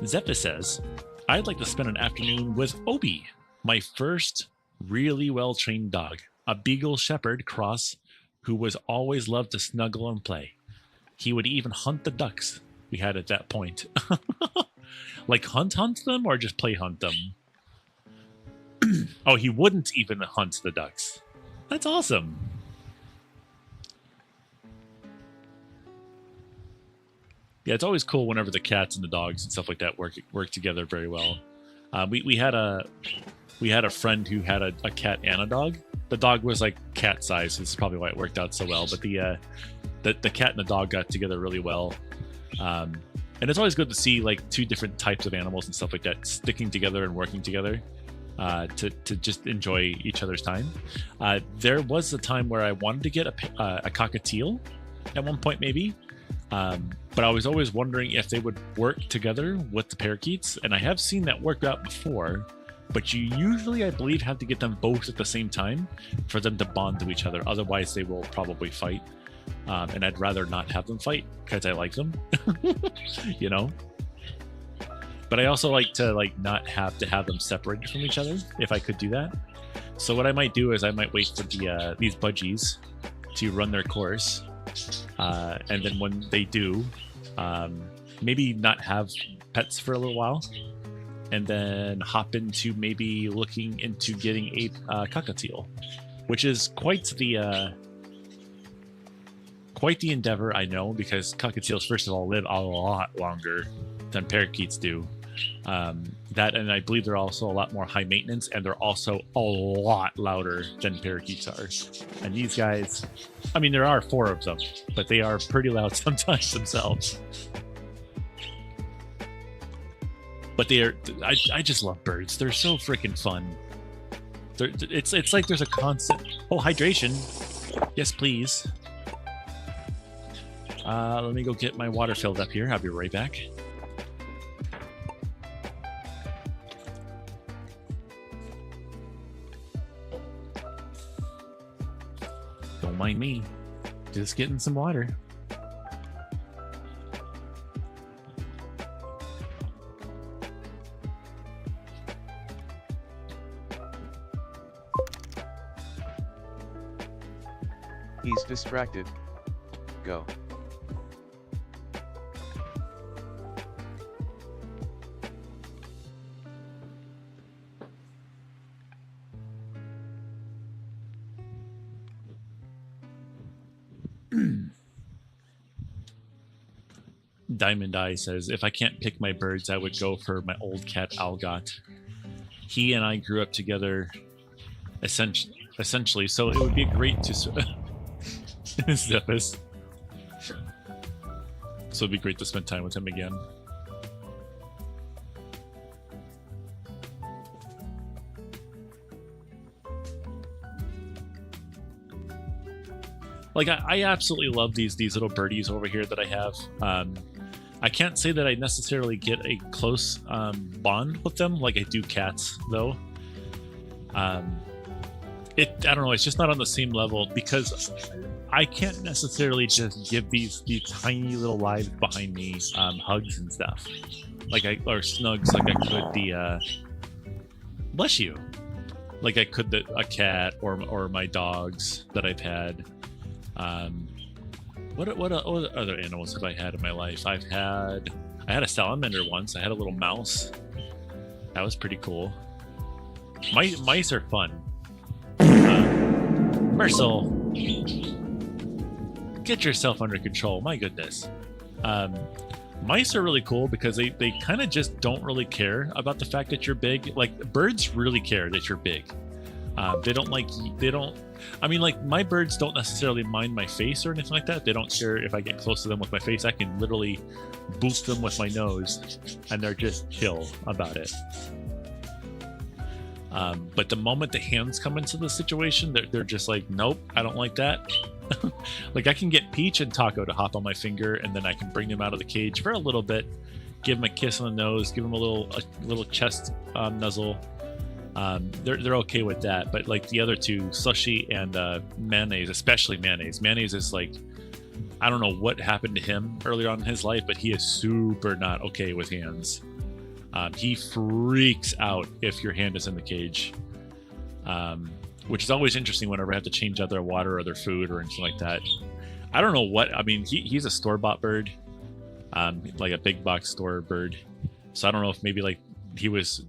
Zephyr says, I'd like to spend an afternoon with Obi, my first really well-trained dog, a Beagle Shepherd cross who was always loved to snuggle and play. He would even hunt the ducks we had at that point. Like hunt them or just play hunt them? Oh, he wouldn't even hunt the ducks. That's awesome. Yeah, it's always cool whenever the cats and the dogs and stuff like that work together very well. We had a friend who had a cat and a dog. The dog was like cat size, so this is probably why it worked out so well. But the cat and the dog got together really well. And it's always good to see like two different types of animals and stuff like that sticking together and working together to just enjoy each other's time. There was a time where I wanted to get a cockatiel at one point, maybe. But I was always wondering if they would work together with the parakeets, and I have seen that work out before, but you usually, I believe, have to get them both at the same time for them to bond to each other. Otherwise, they will probably fight. And I'd rather not have them fight because I like them, you know? But I also like to not have to have them separated from each other if I could do that. So what I might do is I might wait for these budgies to run their course. And then when they do, maybe not have pets for a little while, and then hop into maybe looking into getting a cockatiel, which is quite the endeavor, I know, because cockatiels, first of all, live a lot longer than parakeets do. That, and I believe they're also a lot more high maintenance, and they're also a lot louder than parakeets are. And these guys, I mean, there are 4 of them, but they are pretty loud sometimes themselves. But I just love birds. They're so freaking fun. It's like there's a constant, hydration. Yes, please. Let me go get my water filled up here. I'll be right back. Don't mind me. Just getting some water. He's distracted. Go. Diamond Eye says, if I can't pick my birds, I would go for my old cat, Algot. He and I grew up together, essentially, so it would be great to... Zephys. So it'd be great to spend time with him again. Like, I absolutely love these little birdies over here that I have. I can't say that I necessarily get a close bond with them like I do cats, though. I don't know, it's just not on the same level because I can't necessarily just give these tiny little lives behind me hugs and stuff. Or snugs like I could the... bless you. Like I could a cat or my dogs that I've had. What other animals have I had in my life? I had a salamander once. I had a little mouse. That was pretty cool. Mice are fun. Mercel, get yourself under control. My goodness. Mice are really cool because they kind of just don't really care about the fact that you're big. Like, birds really care that you're big. I mean, like, my birds don't necessarily mind my face or anything like that. They don't care if I get close to them with my face. I can literally boost them with my nose, and they're just chill about it. But the moment the hands come into the situation, they're just like, nope, I don't like that. Like, I can get Peach and Taco to hop on my finger, and then I can bring them out of the cage for a little bit, give them a kiss on the nose, give them a little chest nuzzle. They're okay with that, but like the other two, Slushy and Mayonnaise, especially Mayonnaise. Mayonnaise is like, I don't know what happened to him earlier on in his life, but he is super not okay with hands. He freaks out if your hand is in the cage, which is always interesting whenever I have to change out their water or their food or anything like that. I don't know what, I mean, he's a store-bought bird, like a big box store bird. So I don't know if maybe like he was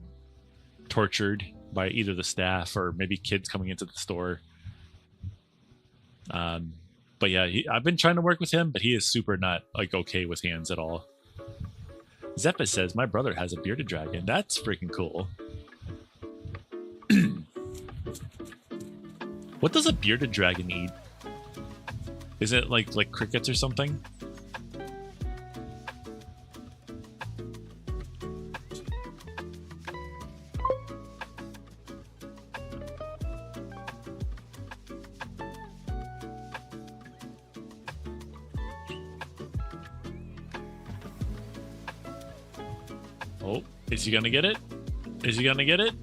tortured by either the staff or maybe kids coming into the store. But yeah, I've been trying to work with him, but he is super not like okay with hands at all. Zeppa says, my brother has a bearded dragon. That's freaking cool. What does a bearded dragon eat? Is it like crickets or something? Oh, is he gonna get it? Is he gonna get it?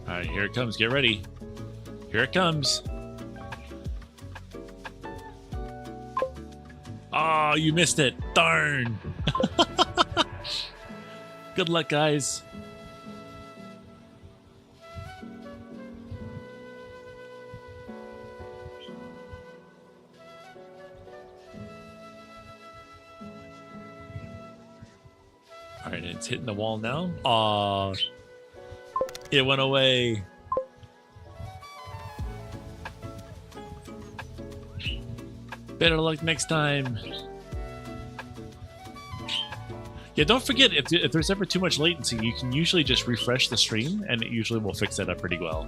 Alright, here it comes. Get ready. Here it comes. Oh, you missed it. Darn. Good luck, guys. Alright, it's hitting the wall now. Aw. It went away. Better luck next time. Yeah, don't forget, if there's ever too much latency, you can usually just refresh the stream, and it usually will fix that up pretty well.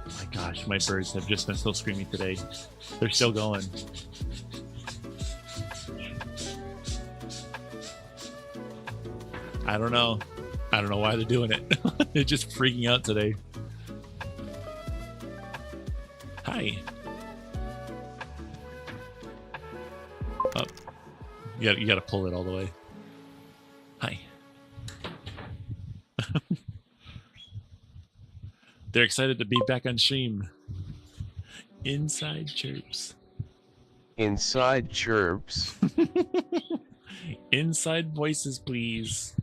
My gosh, my birds have just been so screaming today. They're still going. I don't know. I don't know why they're doing it. They're just freaking out today. Hi. Oh. You gotta pull it all the way. Hi. They're excited to be back on stream. Inside chirps. Inside chirps. Inside voices, please.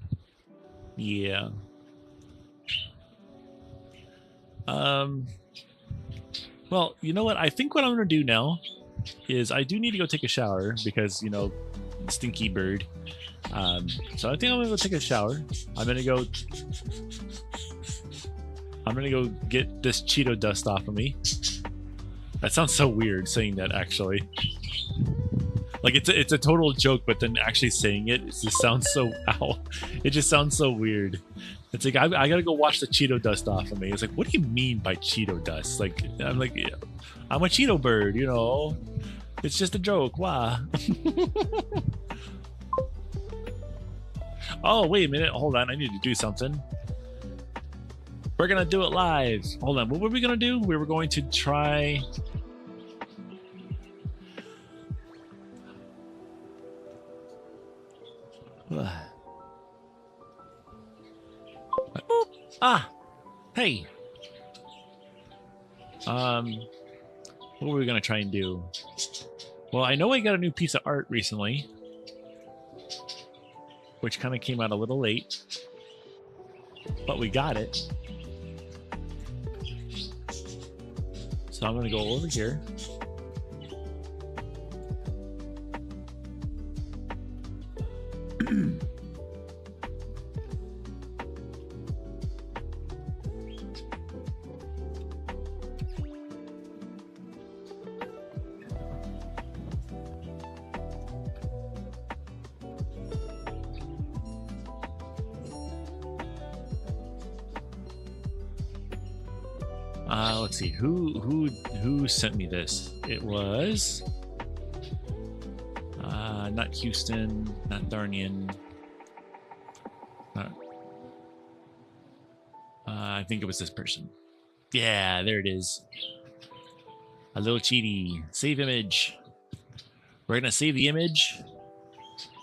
Yeah. Well, you know what? I think what I'm gonna do now is I do need to go take a shower because, you know, stinky bird. So I think I'm gonna go take a shower. I'm gonna go get this Cheeto dust off of me. That sounds so weird saying that, actually. Like it's a total joke, but then actually saying it just sounds so ow. It just sounds so weird. It's like I gotta go wash the Cheeto dust off of me. It's like, what do you mean by Cheeto dust? Like I'm like, yeah, I'm a Cheeto bird, you know. It's just a joke. Why? Oh, wait a minute. Hold on. I need to do something. We're gonna do it live. Hold on. What were we gonna do? We were going to try. Ah, hey. What were we gonna try and do? Well, I know I got a new piece of art recently, which kind of came out a little late, but we got it. So I'm gonna go over here. Let's see, who sent me this? It was not Houston, not Darnian. I think it was this person. Yeah, there it is. A little cheaty. Save image. We're gonna save the image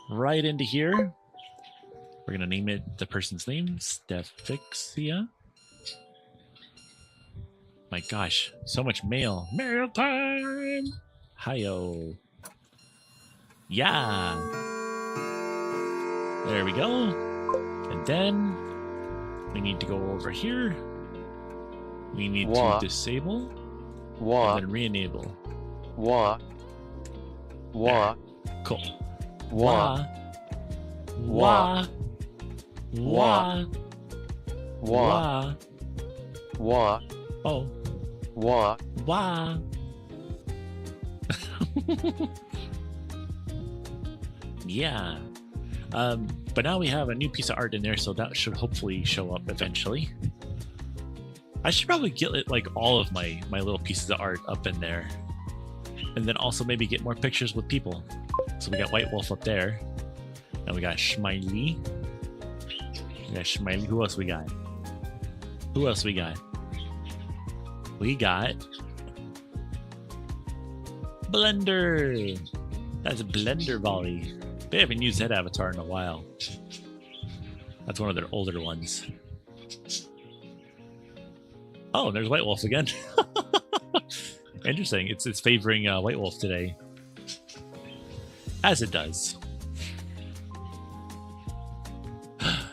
right into here. We're gonna name it the person's name, Stephixia. My gosh, so much mail. Mail time! Hi-yo. Yeah. There we go. And then we need to go over here. We need to disable. And then re-enable. Cool. Oh. Yeah. But now we have a new piece of art in there, so that should hopefully show up eventually. I should probably get like all of my little pieces of art up in there. And then also maybe get more pictures with people. So we got White Wolf up there. And we got Schmiley. Who else we got? We got Blender. That's a Blender volley. They haven't used that avatar in a while. That's one of their older ones. Oh, there's White Wolf again. Interesting. It's favoring White Wolf today. As it does.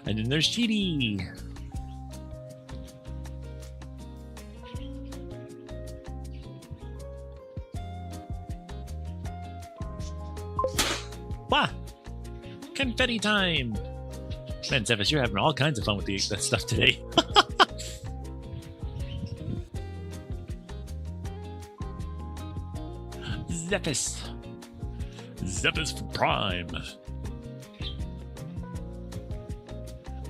And then there's Cheetie. Wah! Confetti time! Man, Zephys, you're having all kinds of fun with that stuff today. Zephys. Zephys for Prime.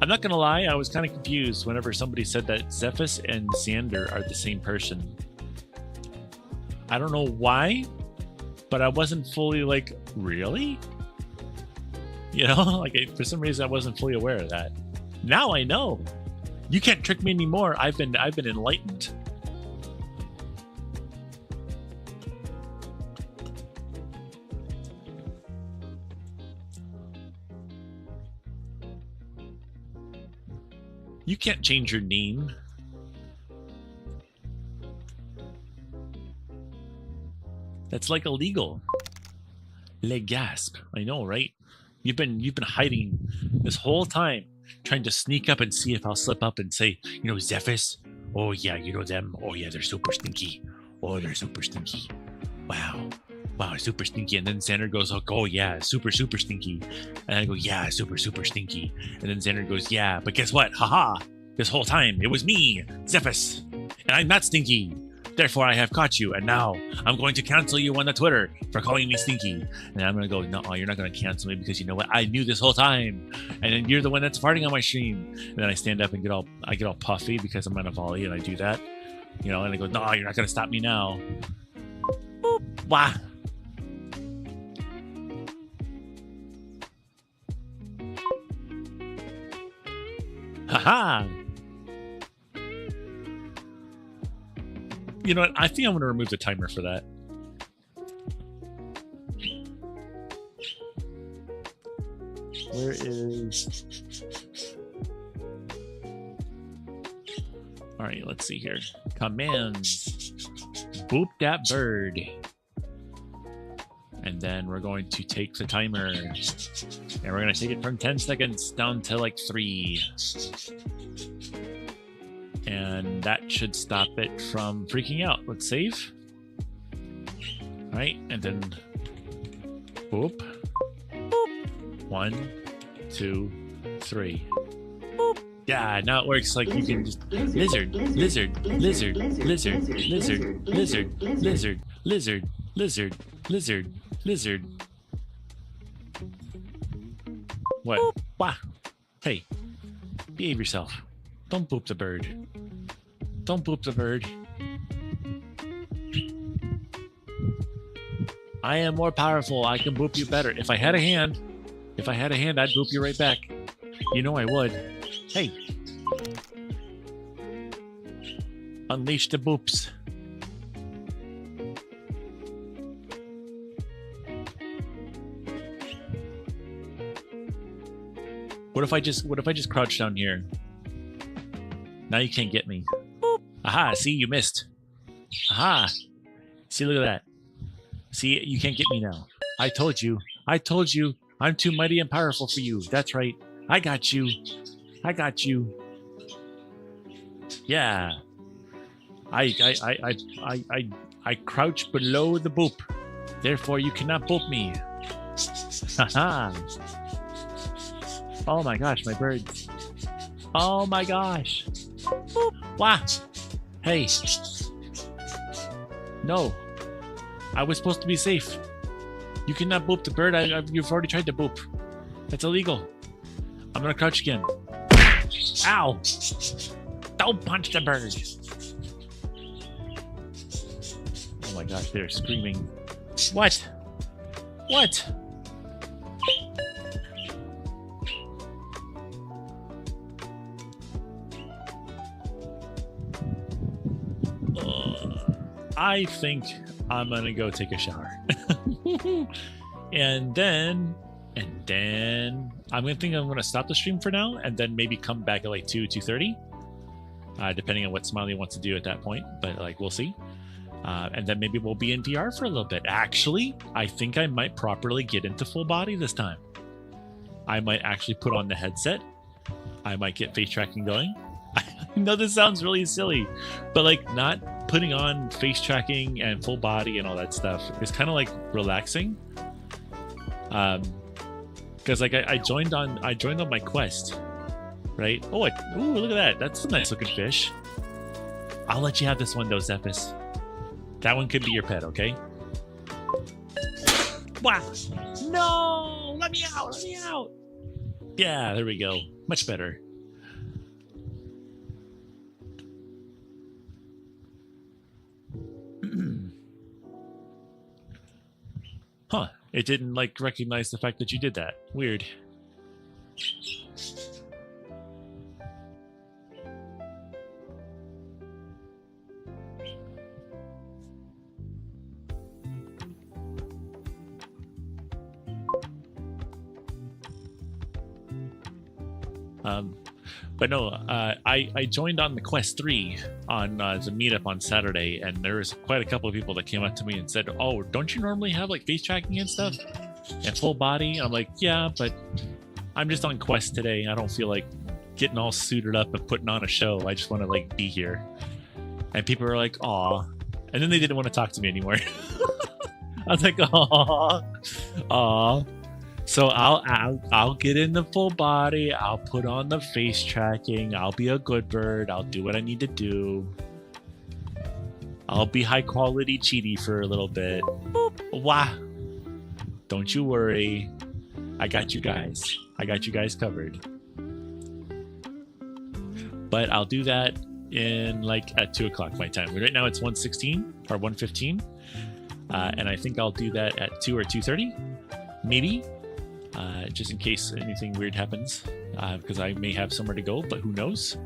I'm not gonna lie, I was kind of confused whenever somebody said that Zephys and Xander are the same person. I don't know why, but I wasn't fully like, really? You know, like for some reason I wasn't fully aware of that. Now I know. You can't trick me anymore. I've been enlightened. You can't change your name. That's like illegal. Le gasp. I know, right? You've been hiding this whole time, trying to sneak up and see if I'll slip up and say, you know, Zephys. Oh yeah, you know them. Oh yeah, they're super stinky. Oh, they're super stinky. Wow. Wow, super stinky. And then Xander goes, oh yeah, super stinky. And I go, yeah, super stinky. And then Xander goes, yeah, but guess what? Haha. This whole time, it was me, Zephys. And I'm not stinky. Therefore, I have caught you. And now I'm going to cancel you on the Twitter for calling me stinky. And I'm going to go, no, you're not going to cancel me because you know what? I knew this whole time. And then you're the one that's farting on my stream. And then I stand up and I get all puffy because I'm on a volley and I do that. You know, and I go, no, you're not going to stop me now. Boop. Wah. Haha. You know what? I think I'm going to remove the timer for that. Where is... All right, let's see here. Commands. Boop that bird. And then we're going to take the timer. And we're going to take it from 10 seconds down to like 3. And that should stop it from freaking out. Let's save. All right, and then boop. Boop. 1, 2, 3. Boop. Yeah, now it works. Like you can just lizard, lizard, lizard, lizard, lizard, lizard, lizard, lizard, lizard, lizard, lizard. What? Wah. Hey, behave yourself. Don't boop the bird. Don't boop the bird. I am more powerful. I can boop you better. If I had a hand, I'd boop you right back. You know I would. Hey. Unleash the boops. What if I just crouch down here? Now you can't get me. Boop. Aha, see, you missed. Aha. See, look at that. See, you can't get me now. I told you. I'm too mighty and powerful for you. That's right. I got you. Yeah. I crouch below the boop. Therefore, you cannot boop me. Haha. Oh my gosh, my birds. Oh my gosh. Boop. Wah. Hey. No. I was supposed to be safe. You cannot boop the bird. You've already tried to boop. That's illegal. I'm gonna crouch again. Ow. Don't punch the bird. Oh my gosh, they're screaming. What? What? I think I'm gonna go take a shower. and then I'm gonna stop the stream for now and then maybe come back at like 2:30. Depending on what Smiley wants to do at that point, but like we'll see. And then maybe we'll be in VR for a little bit. Actually, I think I might properly get into full body this time. I might actually put on the headset. I might get face tracking going. I know this sounds really silly, but like not putting on face tracking and full body and all that stuff is kind of like relaxing. Because like I joined on my Quest, right? Oh, ooh, look at that. That's a nice looking fish. I'll let you have this one though, Zephys. That one could be your pet, okay? Wow! No! Let me out! Let me out! Yeah, there we go. Much better. Huh. It didn't, like, recognize the fact that you did that. Weird. But no, I joined on the Quest 3 on the meetup on Saturday, and there was quite a couple of people that came up to me and said, "Oh, don't you normally have like face tracking and stuff and full body?" And I'm like, "Yeah, but I'm just on Quest today. I don't feel like getting all suited up and putting on a show. I just want to like be here." And people were like, "Aw," and then they didn't want to talk to me anymore. I was like, "Aw, aw." So I'll get in the full body. I'll put on the face tracking. I'll be a good bird. I'll do what I need to do. I'll be high quality cheaty for a little bit. Boop. Wah. Don't you worry. I got you guys. I got you guys covered. But I'll do that in like at 2 o'clock my time. Right now it's 1:16 or 1:15. And I think I'll do that at 2 or 2:30, maybe. Just in case anything weird happens, because I may have somewhere to go, but who knows.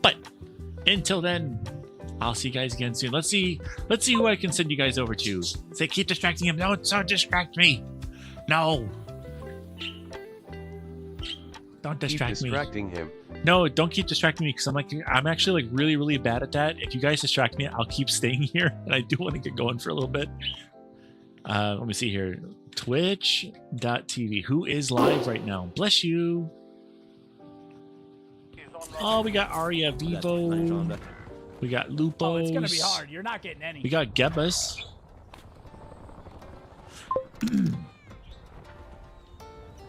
But until then, I'll see you guys again soon. Let's see who I can send you guys over to. Say, keep distracting him. Don't distract me. No. Don't distract me. Keep distracting him. No, don't keep distracting me, because I'm actually like really, really bad at that. If you guys distract me, I'll keep staying here, and I do want to get going for a little bit. Let me see here. Twitch.tv. Who is live right now? Bless you. Oh, we got Aria Vivo. We got Lupos. Oh, it's gonna be hard. You're not getting any. We got Gebus.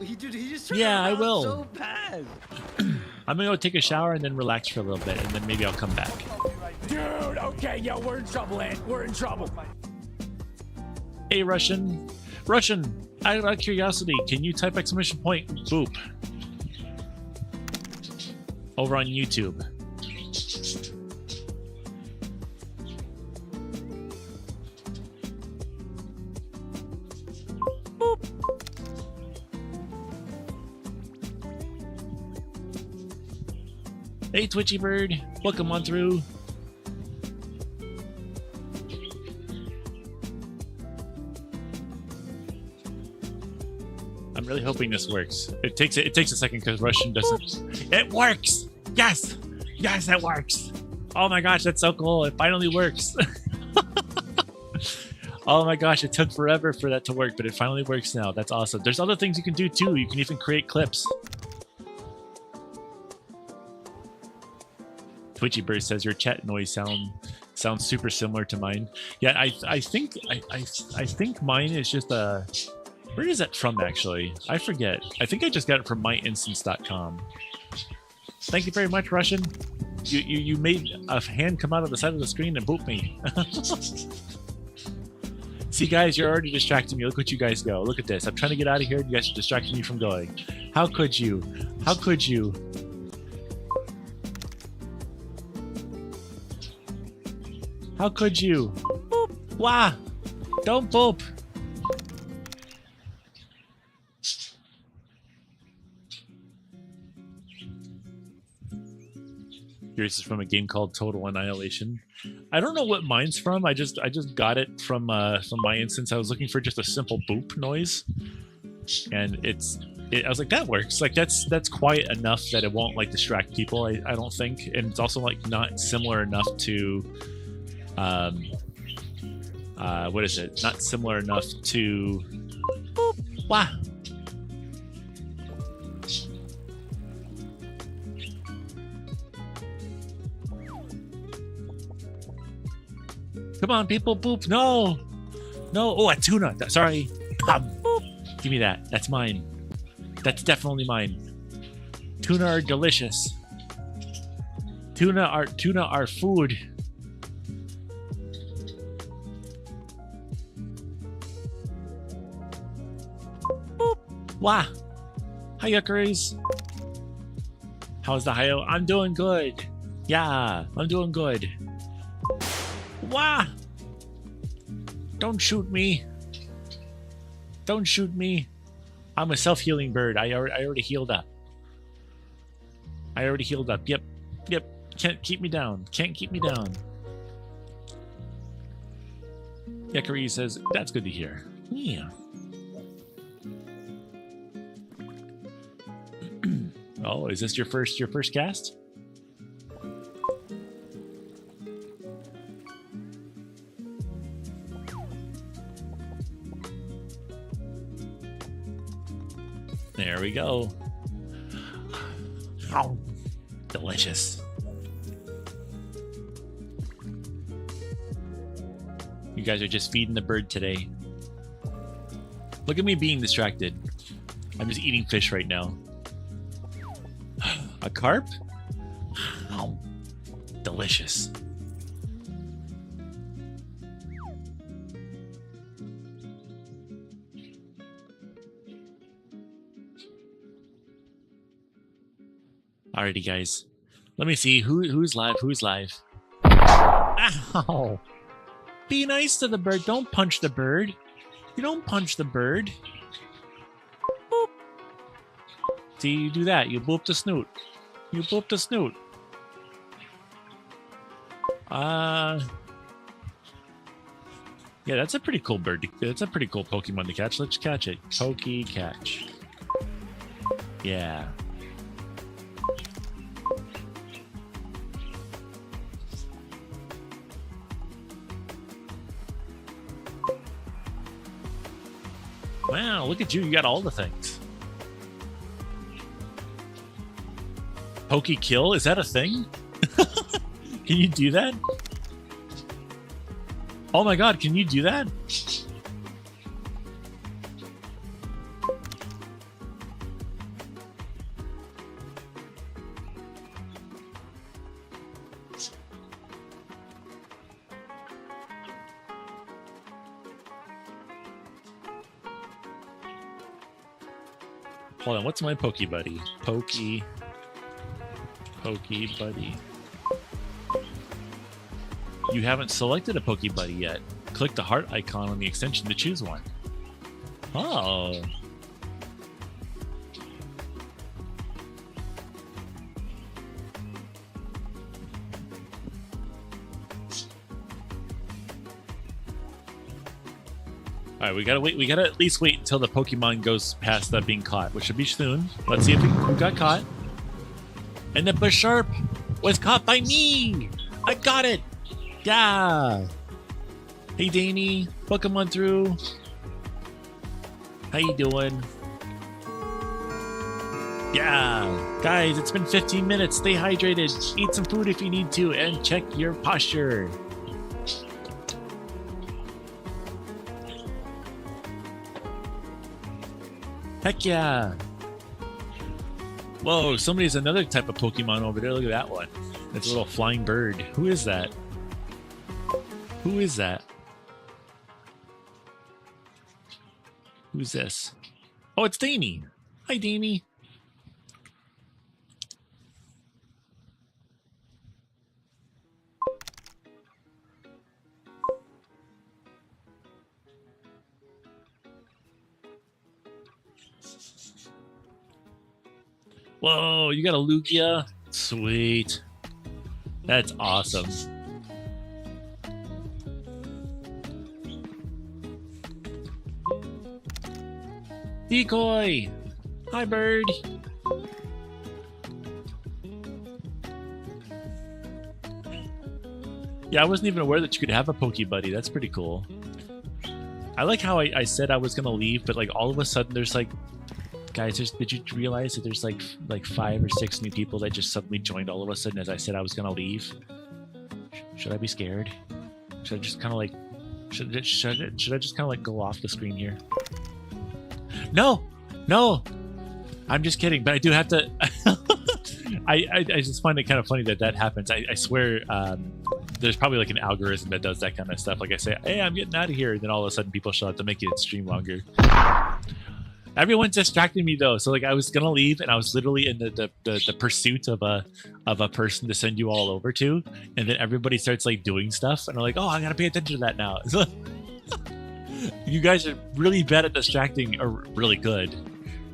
He just turned Yeah, I around will. so bad. I'm gonna go take a shower and then relax for a little bit, and then maybe I'll come back. Dude, okay, yo, we're in trouble, Ant. We're in trouble. Hey, Russian, out of curiosity, can you type exclamation point boop over on YouTube? Boop. Hey, Twitchy Bird, welcome on through. I'm really hoping this works. It takes a second because Russian doesn't. It works. Yes, it works. Oh my gosh, that's so cool! It finally works. Oh my gosh, it took forever for that to work, but it finally works now. That's awesome. There's other things you can do too. You can even create clips. Twitchy Bird says your chat noise sounds super similar to mine. Yeah, I think mine is just a. Where is that from, actually? I forget. I think I just got it from myinstance.com. Thank you very much, Russian. You made a hand come out of the side of the screen and boop me. See, guys, you're already distracting me. Look what you guys go. Look at this. I'm trying to get out of here, and you guys are distracting me from going. How could you? How could you? How could you? Boop. Wah! Don't boop. Yours is from a game called Total Annihilation. I don't know what mine's from. I just got it from my instance. I was looking for just a simple boop noise, and I was like, that works. Like that's quiet enough that it won't like distract people. I don't think, and it's also like not similar enough to, what is it? Not similar enough to, boop, wah. Come on, people, boop. No. No. Oh, a tuna. Sorry. Boop. Give me that. That's mine. That's definitely mine. Tuna are delicious. Tuna are food. Boop. Wah. Hi, yuckeries. How's the Ohio? I'm doing good. Yeah, I'm doing good. Wah! Don't shoot me. Don't shoot me. I'm a self-healing bird. I already healed up. I already healed up. Yep. Yep. Can't keep me down. Can't keep me down. Yakari says, that's good to hear. Yeah. Oh, is this your first cast? There we go. Oh, delicious. You guys are just feeding the bird today. Look at me being distracted. I'm just eating fish right now. A carp? Oh, delicious. Alrighty, guys. Let me see who's live. Who's live? Ow! Be nice to the bird. Don't punch the bird. You don't punch the bird. Boop. See, you do that. You boop the snoot. You boop the snoot. Yeah, that's a pretty cool bird. That's a pretty cool Pokemon to catch. Let's catch it. Pokey catch. Yeah. Wow, look at you. You got all the things. Pokey kill? Is that a thing? Can you do that? Oh my god, can you do that? Hold on, what's my Pokey Buddy? Pokey Buddy. You haven't selected a Pokey Buddy yet. Click the heart icon on the extension to choose one. Oh. Alright, we gotta wait. We gotta at least wait until the Pokemon goes past being caught, which should be soon. Let's see if who got caught. And the Bisharp was caught by me! I got it! Yeah! Hey Danny, Pokemon through. How you doing? Yeah! Guys, it's been 15 minutes. Stay hydrated. Eat some food if you need to, and check your posture. Heck yeah! Whoa, somebody's another type of Pokemon over there. Look at that one. It's a little flying bird. Who is that? Who is that? Who's this? Oh, it's Danny. Hi, Danny. Whoa, you got a Lugia? Sweet. That's awesome. Decoy! Hi, bird! Yeah, I wasn't even aware that you could have a Poke Buddy. That's pretty cool. I like how I said I was gonna leave, but like all of a sudden there's like, guys, did you realize that there's like 5 or 6 new people that just suddenly joined all of a sudden as I said I was gonna leave? Should I be scared? Should I just kind of like, should I just kind of like go off the screen here? No, I'm just kidding. But I do have to. I just find it kind of funny that happens. I swear, there's probably like an algorithm that does that kind of stuff. Like I say, hey, I'm getting out of here, and then all of a sudden people show up to make it stream longer. Everyone's distracting me though, so like I was gonna leave, and I was literally in the pursuit of a person to send you all over to, and then everybody starts like doing stuff, and I'm like, oh, I gotta pay attention to that now. You guys are really bad at distracting, or really good.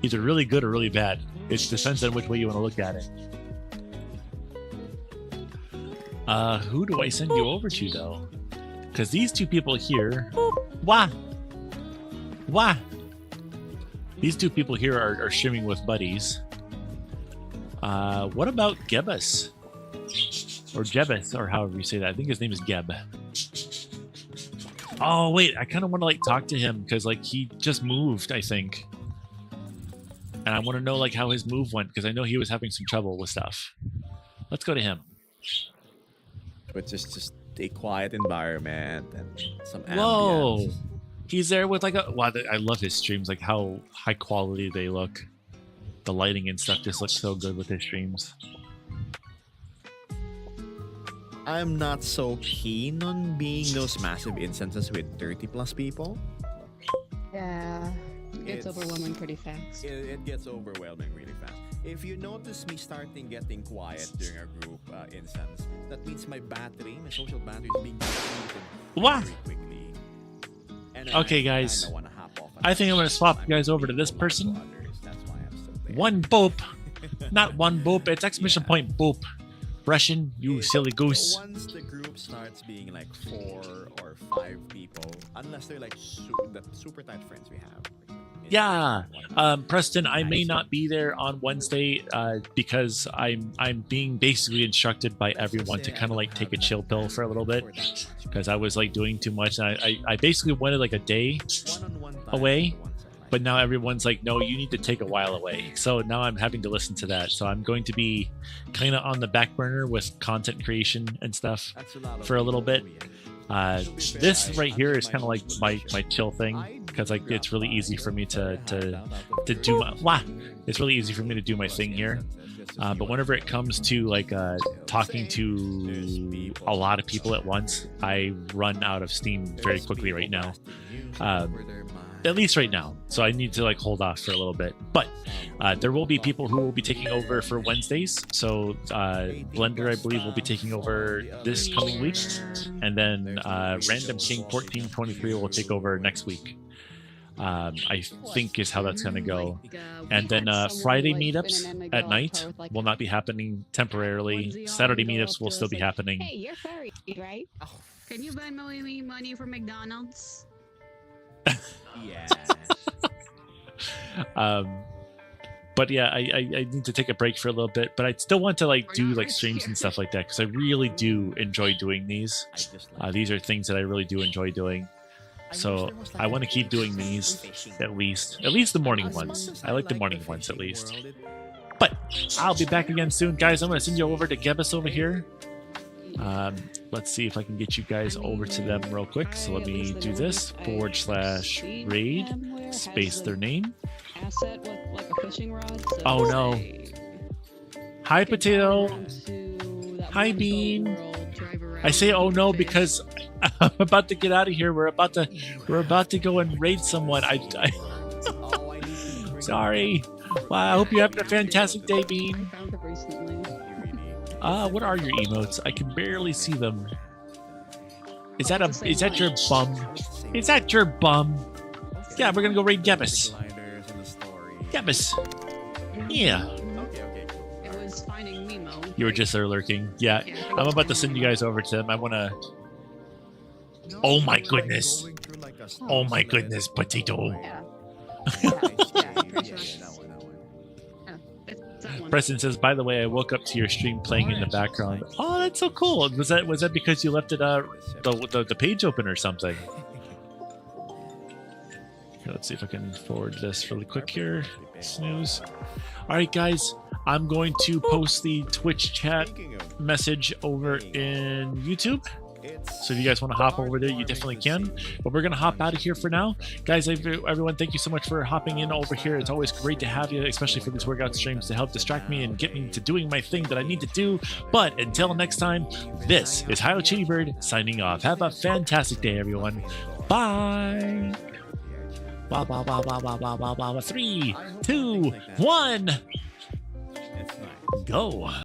Either really good or really bad. It depends on which way you want to look at it. Who do I send you over to though? Because these two people here, wah. These two people here are streaming with buddies. What about Gebus? Or Jebus, or however you say that. I think his name is Geb. Oh, wait, I kind of want to, like, talk to him, because, like, he just moved, I think. And I want to know, like, how his move went, because I know he was having some trouble with stuff. Let's go to him. But just a quiet environment and some ambience. Whoa! He's there with, like, a... Wow, I love his streams, like, how high quality they look. The lighting and stuff just looks so good with his streams. I'm not so keen on being those massive instances with 30+ people. Yeah, it gets overwhelming pretty fast. It gets overwhelming really fast. If you notice me starting getting quiet during a group instance, that means my social battery is being depleted What? very quickly. And Okay, guys. I think I'm going to swap you guys over to this person. One boop. Not one boop. It's exclamation point boop. Russian, you silly goose. Once the group starts being like 4 or 5 people, unless they're like the super tight friends we have. Yeah, Preston, I may not be there on Wednesday because I'm being basically instructed by everyone to kind of like take a chill pill for a little bit because I was like doing too much, and I basically wanted like a day away. But now everyone's like, no, you need to take a while away. So now I'm having to listen to that. So I'm going to be kind of on the back burner with content creation and stuff for a little bit. This right here is kind of like my chill thing because like it's really easy for me to do my it's really easy for me to do my thing here. But whenever it comes to like talking to a lot of people at once, I run out of steam very quickly right now. At least right now, so I need to like hold off for a little bit. But there will be people who will be taking over for Wednesdays. So Blender, I believe, will be taking over this coming week, and then Random King 1423 will take over next week. I think is how that's gonna go. And then Friday meetups at night will not be happening temporarily. Saturday meetups will still be happening. Hey, you're furry, right? Can you buy me money from McDonald's? Yeah. But yeah, I need to take a break for a little bit, but I still want to like do like streams and stuff like that because I really do enjoy doing these. These are things that I really do enjoy doing. So I want to keep doing these at least the morning ones. I like the morning ones at least. But I'll be back again soon, guys. I'm going to send you over to Gebus over here. Let's see if I can get you guys over to them real quick. So let me do this /raid space their name. Asset with like a fishing rod. Oh no. Hi Potato. Hi Bean. I say oh no because I'm about to get out of here. We're about to go and raid someone. Sorry. Well, I hope you're having a fantastic day, Bean. What are your emotes? I can barely see them. Is that your bum? Is that your bum? Yeah, we're gonna go raid Gebus. Gebus. Yeah. It was finding Nemo. You were just there lurking. Yeah, I'm about to send you guys over to him. I want to... Oh my goodness. Oh my goodness, potato. Yeah. Preston says, by the way, I woke up to your stream playing in the background. Oh, that's so cool. Was that because you left it the page open or something? Here, let's see if I can forward this really quick here. Snooze. All right, guys, I'm going to post the Twitch chat message over in YouTube. So if you guys want to hop over there, you definitely can. But we're going to hop out of here for now. Guys, everyone, thank you so much for hopping in over here. It's always great to have you, especially for these workout streams, to help distract me and get me to doing my thing that I need to do. But until next time, this is Hio Cheetybird signing off. Have a fantastic day, everyone. Bye. Wow, wow, wow, wow, wow, wow, wow, wow. 3, 2, 1. Go.